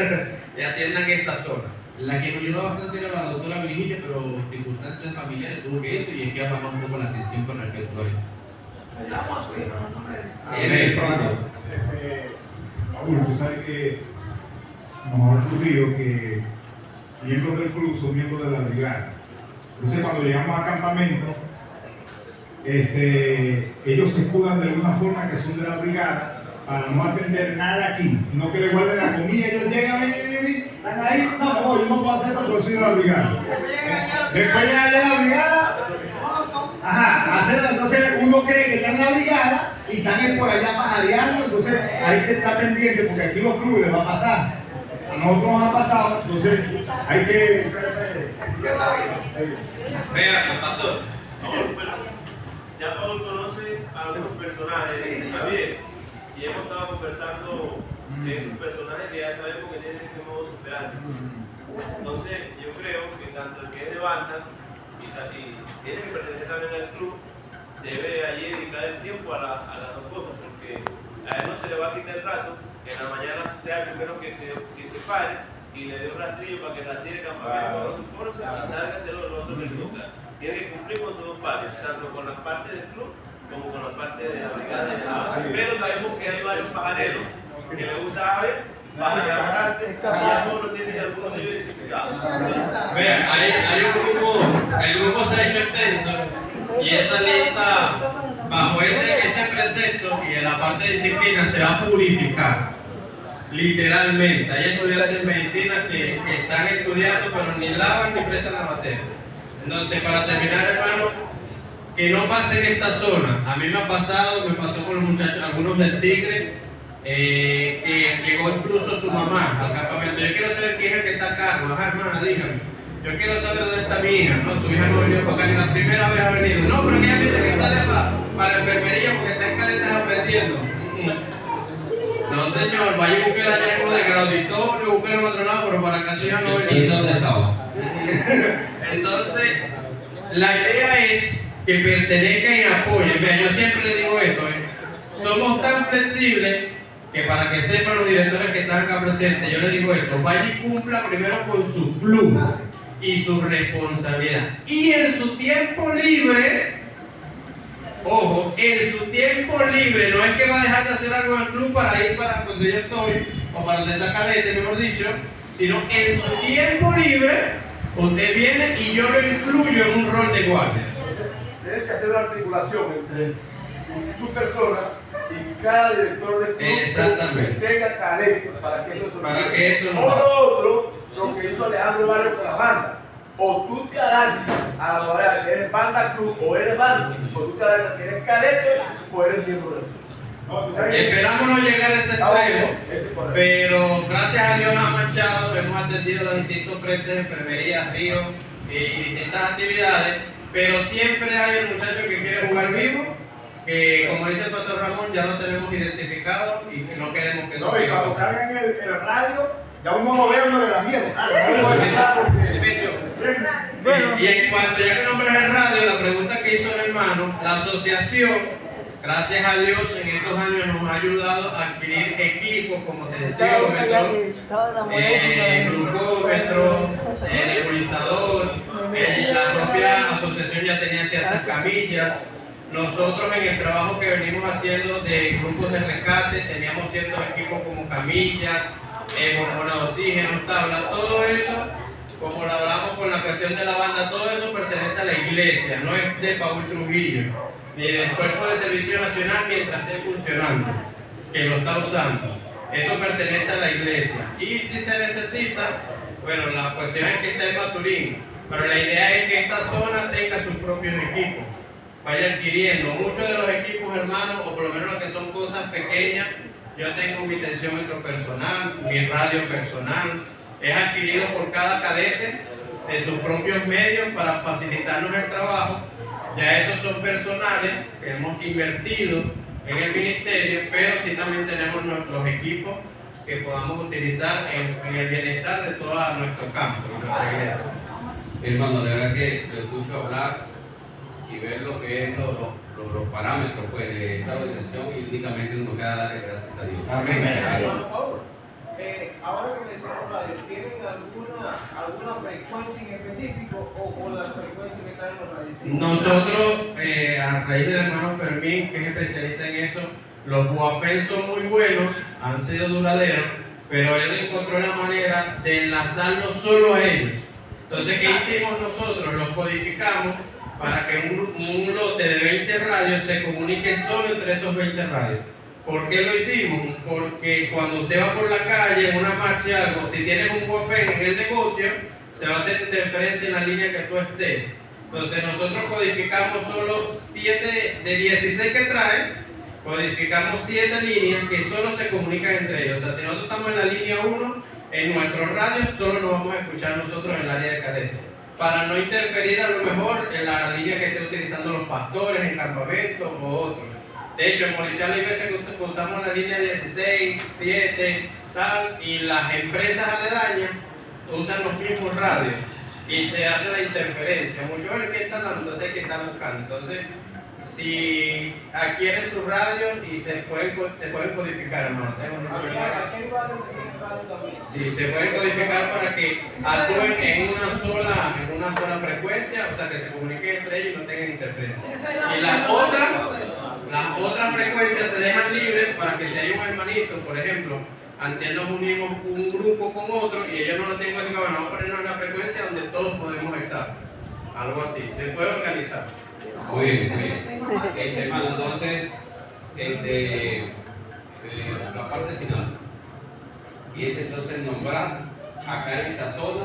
zona. La que me ayudó bastante era la doctora Virginia, pero circunstancias familiares tuvo que eso y es que ha bajado un poco la atención con respecto a eso. Raúl, tú sabes que nos ha ocurrido que miembros del club son miembros de la brigada. Entonces cuando llegamos a campamento, ellos se escudan de alguna forma que son de la brigada para no atender nada aquí, sino que le guarden la comida. Ellos llegan y están ahí, no, yo no puedo hacer eso porque soy de la brigada. Después llegan a la brigada, entonces uno cree que están en la brigada y están por allá pajareando, entonces hay que estar pendiente porque aquí los clubes les va a pasar. A nosotros nos ha pasado, entonces hay que... Vean, pastor. Ya Paul conoce a algunos personajes, Javier, y hemos estado conversando de esos personajes que ya sabemos que tienen ese modo operandi. Entonces, yo creo que tanto el que es de banda y tiene que pertenecer también al club, debe allí dedicar el tiempo a las dos cosas, porque a él no se le va a quitar el rato, que en la mañana sea el primero que se pare y le dé un rastrillo para que rastille el campamento, y salga a hacer lo otro que le toca. Tiene que cumplir con sus dos partes, tanto con la parte del club como con la parte de la brigada de la. Pero sabemos que hay varios pajareros que le gusta ver, pajarear bastante, y ya todos lo tienen algunos de ellos identificados. Vean, hay un grupo el grupo se ha hecho extenso y esa lista, bajo ese precepto y en la parte de disciplina, se va a purificar. Literalmente. Hay estudiantes de medicina que están estudiando, pero ni lavan ni prestan la materia. Entonces, para terminar, hermano, que no pase en esta zona. A mí me ha pasado, me pasó con los muchachos, algunos del Tigre, que llegó incluso su mamá al campamento. Yo quiero saber quién es el que está acá. Ajá, hermana, dígame. Yo quiero saber dónde está mi hija. No, su hija no ha venido para acá ni la primera vez ha venido. No, pero que ella me dice que sale para la enfermería porque está en cadetes aprendiendo. No, señor, vaya y búsquela allá en el auditorio, búsquela en otro lado, pero para acá su hija no ha venido. ¿Y dónde estaba? Entonces, la idea es que pertenezcan y apoyen. Vean, yo siempre le digo esto, somos tan flexibles que para que sepan los directores que están acá presentes, yo les digo esto, vaya y cumpla primero con su club y su responsabilidad. Y en su tiempo libre, ojo, en su tiempo libre, no es que va a dejar de hacer algo en el club para ir para donde yo estoy, o para donde está cadete, mejor dicho, sino en su tiempo libre, usted viene y yo lo incluyo en un rol de guardia. Tienes que hacer una articulación entre su persona y cada director de club. Exactamente. Que tenga cadete para que eso no pase. O lo otro, lo que hizo Alejandro Barrio con la banda. O tú te adaptas a la hora que eres banda club o eres banda, o tú te adaptas que eres cadete o eres miembro del club. Esperamos no llegar a ese extremo, pero gracias a Dios ha marchado, hemos atendido los distintos frentes de enfermería, ríos y distintas actividades, pero siempre hay el muchacho que quiere jugar vivo, que como dice el pastor Ramón, ya lo tenemos identificado y que no queremos que eso siga. Y cuando salga en el radio, ya uno lo ve, uno le da miedo. Y en cuanto ya que nombré el radio, la pregunta que hizo el hermano, la asociación, gracias a Dios, en estos años nos ha ayudado a adquirir equipos como tensiómetro, glucómetro, nebulizador. La propia asociación ya tenía ciertas camillas. Nosotros en el trabajo que venimos haciendo de grupos de rescate teníamos ciertos equipos como camillas, bombonas de oxígeno, tablas, todo eso, como lo hablamos con la cuestión de la banda, todo eso pertenece a la iglesia, no es de Paul Trujillo, ni del Cuerpo de Servicio Nacional mientras esté funcionando, que lo está usando. Eso pertenece a la iglesia. Y si se necesita, bueno, la cuestión es que está en Maturín, pero la idea es que esta zona tenga sus propios equipos, vaya adquiriendo. Muchos de los equipos, hermanos, o por lo menos los que son cosas pequeñas, yo tengo mi tensiómetro personal, mi radio personal, es adquirido por cada cadete de sus propios medios para facilitarnos el trabajo. Ya esos son personales que hemos invertido en el ministerio, pero sí también tenemos los equipos que podamos utilizar en el bienestar de todo nuestro campo, de nuestra iglesia. Hermano, de verdad que te escucho hablar y ver lo que es los parámetros pues, de esta organización y únicamente nos queda darle gracias a Dios. Amén. Ahora que mencionamos radio, ¿tienen alguna frecuencia en específico o con las frecuencias que están en los radios? Nosotros, a raíz del hermano Fermín, que es especialista en eso, los Huafén son muy buenos, han sido duraderos, pero él encontró la manera de enlazarlos solo a ellos. Entonces, ¿qué hicimos nosotros? Los codificamos para que un lote de 20 radios se comunique solo entre esos 20 radios. ¿Por qué lo hicimos? Porque cuando usted va por la calle, en una marcha, algo, si tienes un Huafén en el negocio, se va a hacer interferencia en la línea que tú estés. Entonces nosotros codificamos solo 7 de 16 que trae, codificamos 7 líneas que solo se comunican entre ellos. O sea, si nosotros estamos en la línea 1, en nuestros radios solo nos vamos a escuchar nosotros en el área de cadete, para no interferir a lo mejor en la línea que estén utilizando los pastores en campamentos o otros. De hecho, en Morichal hay veces que usamos la línea 16, 7, tal, y las empresas aledañas usan los mismos radios y se hace la interferencia. Muchos ven que están dando, entonces hay que estar buscando. Entonces, si adquieren sus radios y se pueden codificar, hermano. Sí, se pueden codificar para que actúen en una sola frecuencia, o sea, que se comuniquen entre ellos y no tengan interferencia. Y las otras frecuencias se dejan libres para que si hay un hermanito, por ejemplo, antes nos unimos un grupo con otro y ellos no lo tienen codificado, vamos a ponernos en la frecuencia donde todos podemos estar. algo así, se puede organizar. Muy bien, muy bien. Hermano, entonces, la parte final, y es entonces nombrar acá en esta zona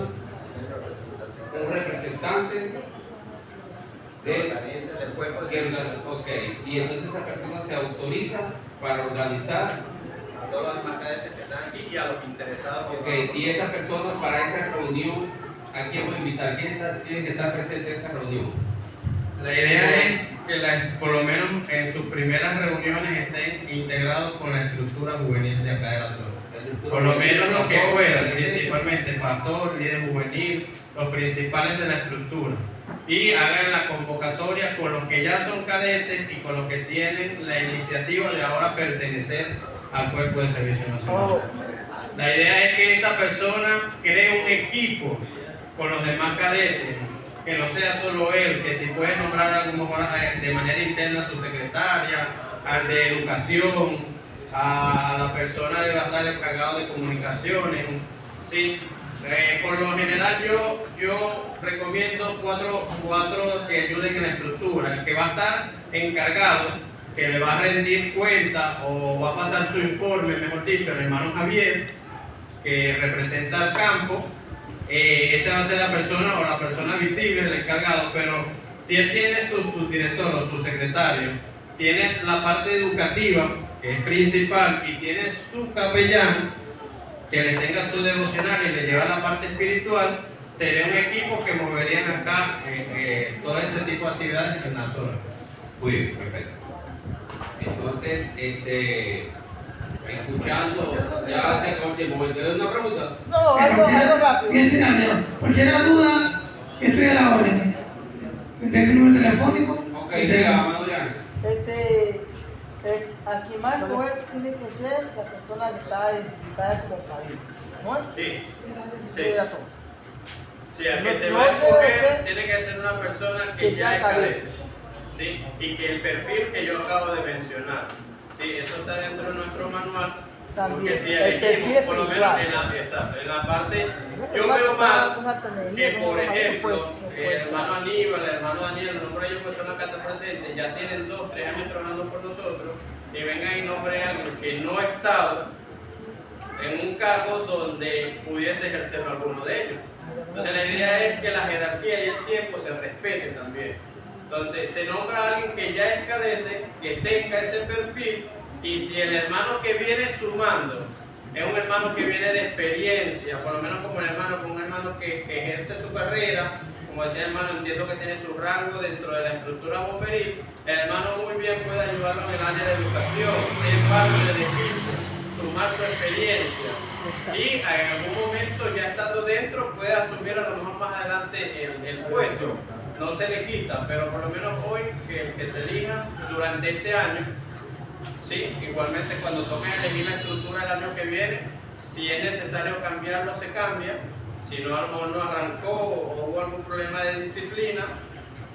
un representante del cuerpo de servicio. Ok, y entonces esa persona se autoriza para organizar A todos los demás cadetes que están aquí y a los interesados. ok, y esa persona para esa reunión, ¿a quién voy a invitar? ¿Quién tiene que estar presente en esa reunión? La idea es que por lo menos en sus primeras reuniones estén integrados con la estructura juvenil de acá de la zona. Por lo menos los que puedan, principalmente el pastor, líder juvenil, los principales de la estructura. Y hagan la convocatoria con los que ya son cadetes y con los que tienen la iniciativa de ahora pertenecer al Cuerpo de Servicio Nacional. La idea es que esa persona cree un equipo con los demás cadetes, que no sea solo él, que si puede nombrar a lo mejor de manera interna a su secretaria, al de educación, a la persona que va a estar encargado de comunicaciones, ¿sí? Por lo general yo recomiendo cuatro que ayuden en la estructura. El que va a estar encargado, que le va a rendir cuenta o va a pasar su informe, mejor dicho, el hermano Javier, que representa al campo. Esa va a ser la persona o la persona visible, el encargado, pero si él tiene su subdirector o su secretario, tienes la parte educativa, que es principal, y tienes su capellán, que le tenga su devocional y le lleva la parte espiritual, sería un equipo que moverían acá todo ese tipo de actividades en la zona. Muy bien, perfecto. Entonces, escuchando, ya se acabó el tiempo. ¿Me tenés una pregunta? No, algo rápido. Piensen a Dios. Cualquier duda, estoy a la orden. ¿Usted mi número telefónico? Ok, llega, mano ya. Aquí más escoger tiene que ser la persona que está identificada como cadete, ¿no? Sí, sí. Sí. Sí, al que No- se no va a debe escoger ser tiene que ser una persona que que sea ya es cadete. cadete, ¿sí? Y que el perfil que yo acabo de mencionar, ¿sí? Eso está dentro de nuestro manual. También, Porque si el perfil elegimos, por lo menos espiritual. en la parte, yo veo mal que, por ejemplo, el hermano Aníbal, el hermano Daniel, el nombre de ellos que son acá está presente, ya tienen 2, 3 años trabajando por nosotros, y vengan y nombren a alguien que no ha estado en un cargo donde pudiese ejercer alguno de ellos. Entonces la idea es que la jerarquía y el tiempo se respeten también. Entonces se nombra a alguien que ya es cadete, que tenga ese perfil, y si el hermano que viene sumando es un hermano que viene de experiencia, por lo menos como el hermano, con un hermano que ejerce su carrera, como decía el hermano, entiendo que tiene su rango dentro de la estructura bomberil, el hermano muy bien puede ayudarlo en el área de educación, ser parte del equipo, sumar su experiencia y en algún momento ya estando dentro puede asumir a lo mejor más adelante el puesto. No se le quita, pero por lo menos hoy que se elija durante este año, sí, igualmente cuando tomen a elegir la estructura el año que viene, si es necesario cambiarlo se cambia, si no a lo mejor no arrancó o hubo algún problema de disciplina,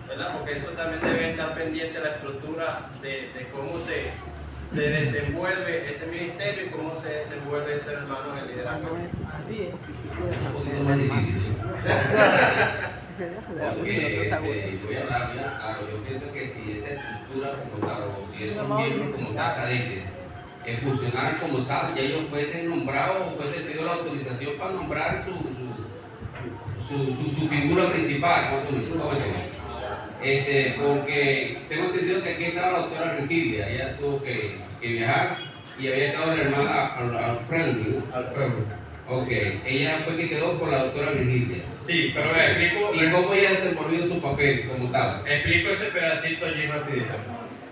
¿verdad? Porque eso también debe estar pendiente la estructura de cómo se desenvuelve ese ministerio y cómo se desenvuelve ese hermano en el liderazgo. Un poquito más difícil, porque voy a hablar bien claro. Yo pienso que si esa estructura como tal, o si esos miembros como tal, cadetes, funcionaran como tal, ya ellos fuesen nombrados o fuesen pedido la autorización para nombrar su figura principal, porque tengo entendido que aquí estaba la doctora Virgilia, ella tuvo que viajar, y había estado la hermana Alfredo, ¿no? Alfredo. Ok, ella fue que quedó por la doctora Virgilia. Sí, pero explico. ¿Y cómo ella desenvolvió su papel como tal? Explico ese pedacito allí rapidito.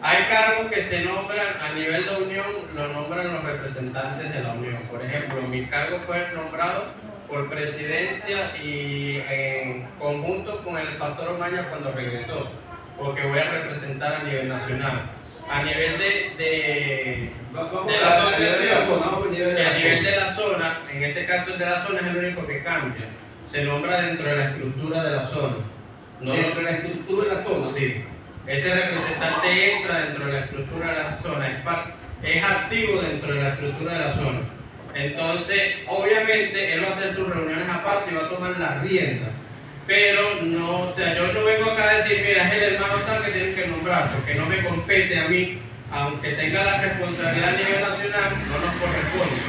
Hay cargos que se nombran a nivel de unión, lo nombran los representantes de la unión. Por ejemplo, mi cargo fue nombrado por presidencia y en conjunto con el pastor Omaña cuando regresó, porque voy a representar a nivel nacional. A nivel de la asociación, y a nivel de la zona, en este caso el de la zona es el único que cambia. Se nombra dentro de la estructura de la zona. No, dentro de la estructura de la zona. Sí. Ese representante entra dentro de la estructura de la zona, es activo dentro de la estructura de la zona. Entonces, obviamente, él va a hacer sus reuniones aparte y va a tomar las riendas. Pero no, o sea, yo no vengo mira, es el hermano tal que tienen que nombrar, porque no me compete a mí, aunque tenga la responsabilidad a nivel nacional, no nos corresponde.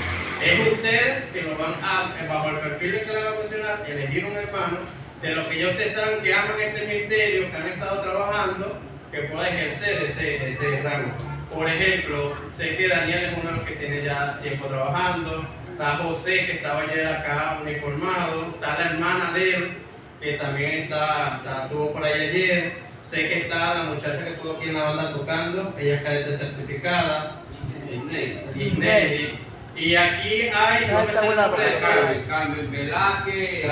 Es ustedes que lo van a, bajo el perfil que le voy a mencionar, elegir un hermano de los que ya ustedes saben que aman este ministerio, que han estado trabajando, que pueda ejercer ese rango. Por ejemplo, sé que Daniel es uno de los que tiene ya tiempo trabajando, está José, que estaba ayer acá uniformado, está la hermana de él, que también estuvo por ahí ayer, sé que está la muchacha que estuvo aquí en la banda tocando, ella es cadete certificada, Isnedi. Y aquí hay, no me sé el nombre de Carmen Velázquez,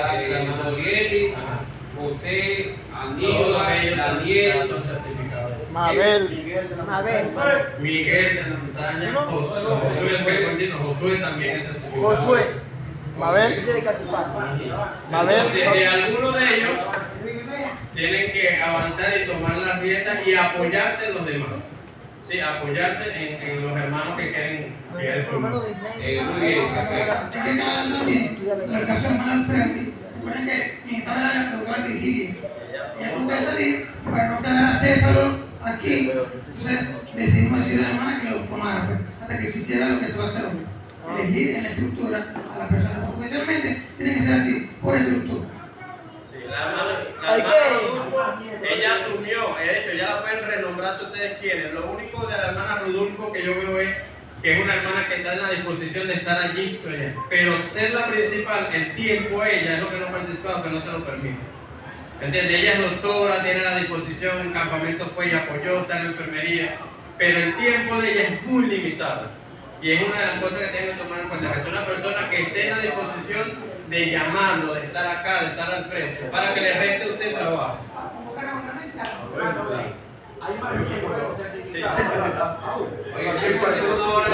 Dorielis, José, todos Aníbal, ellos Daniel, son certificados. Miguel de la montaña, Josué también es certificado. Entonces, de alguno de ellos tienen que avanzar y tomar las riendas y apoyarse en los demás. Sí, apoyarse en los hermanos que quieren sumar. muy bien, perfecto. Hay que aclarar también, en el caso de hermano Alfredo, recuerden que quien estaba en la doctora Virgilia, ella tuvo que salir para no quedar acéfalo aquí. Entonces decidimos decirle a la hermana que lo tomara, pues, hasta que se hiciera lo que se va a hacer hoy. Elegir en la estructura a la persona. Porque oficialmente tiene que ser así, por estructura. Sí, la hermana Rodulfo, ella asumió, de hecho ya la pueden renombrar si ustedes quieren. Lo único de la hermana Rodulfo que yo veo es que es una hermana que está en la disposición de estar allí, pero ser la principal, el tiempo ella es lo que no ha participado, que no se lo permite. ¿Entiendes? Ella es doctora, tiene la disposición, en campamento fue y apoyó, está en la enfermería, pero el tiempo de ella es muy limitado. Y es una de las cosas que tienen que tomar en cuenta, que es una persona que esté en la disposición de llamarlo, de estar acá, de estar al frente, para que le reste a usted trabajo. Oiga, tenemos una hora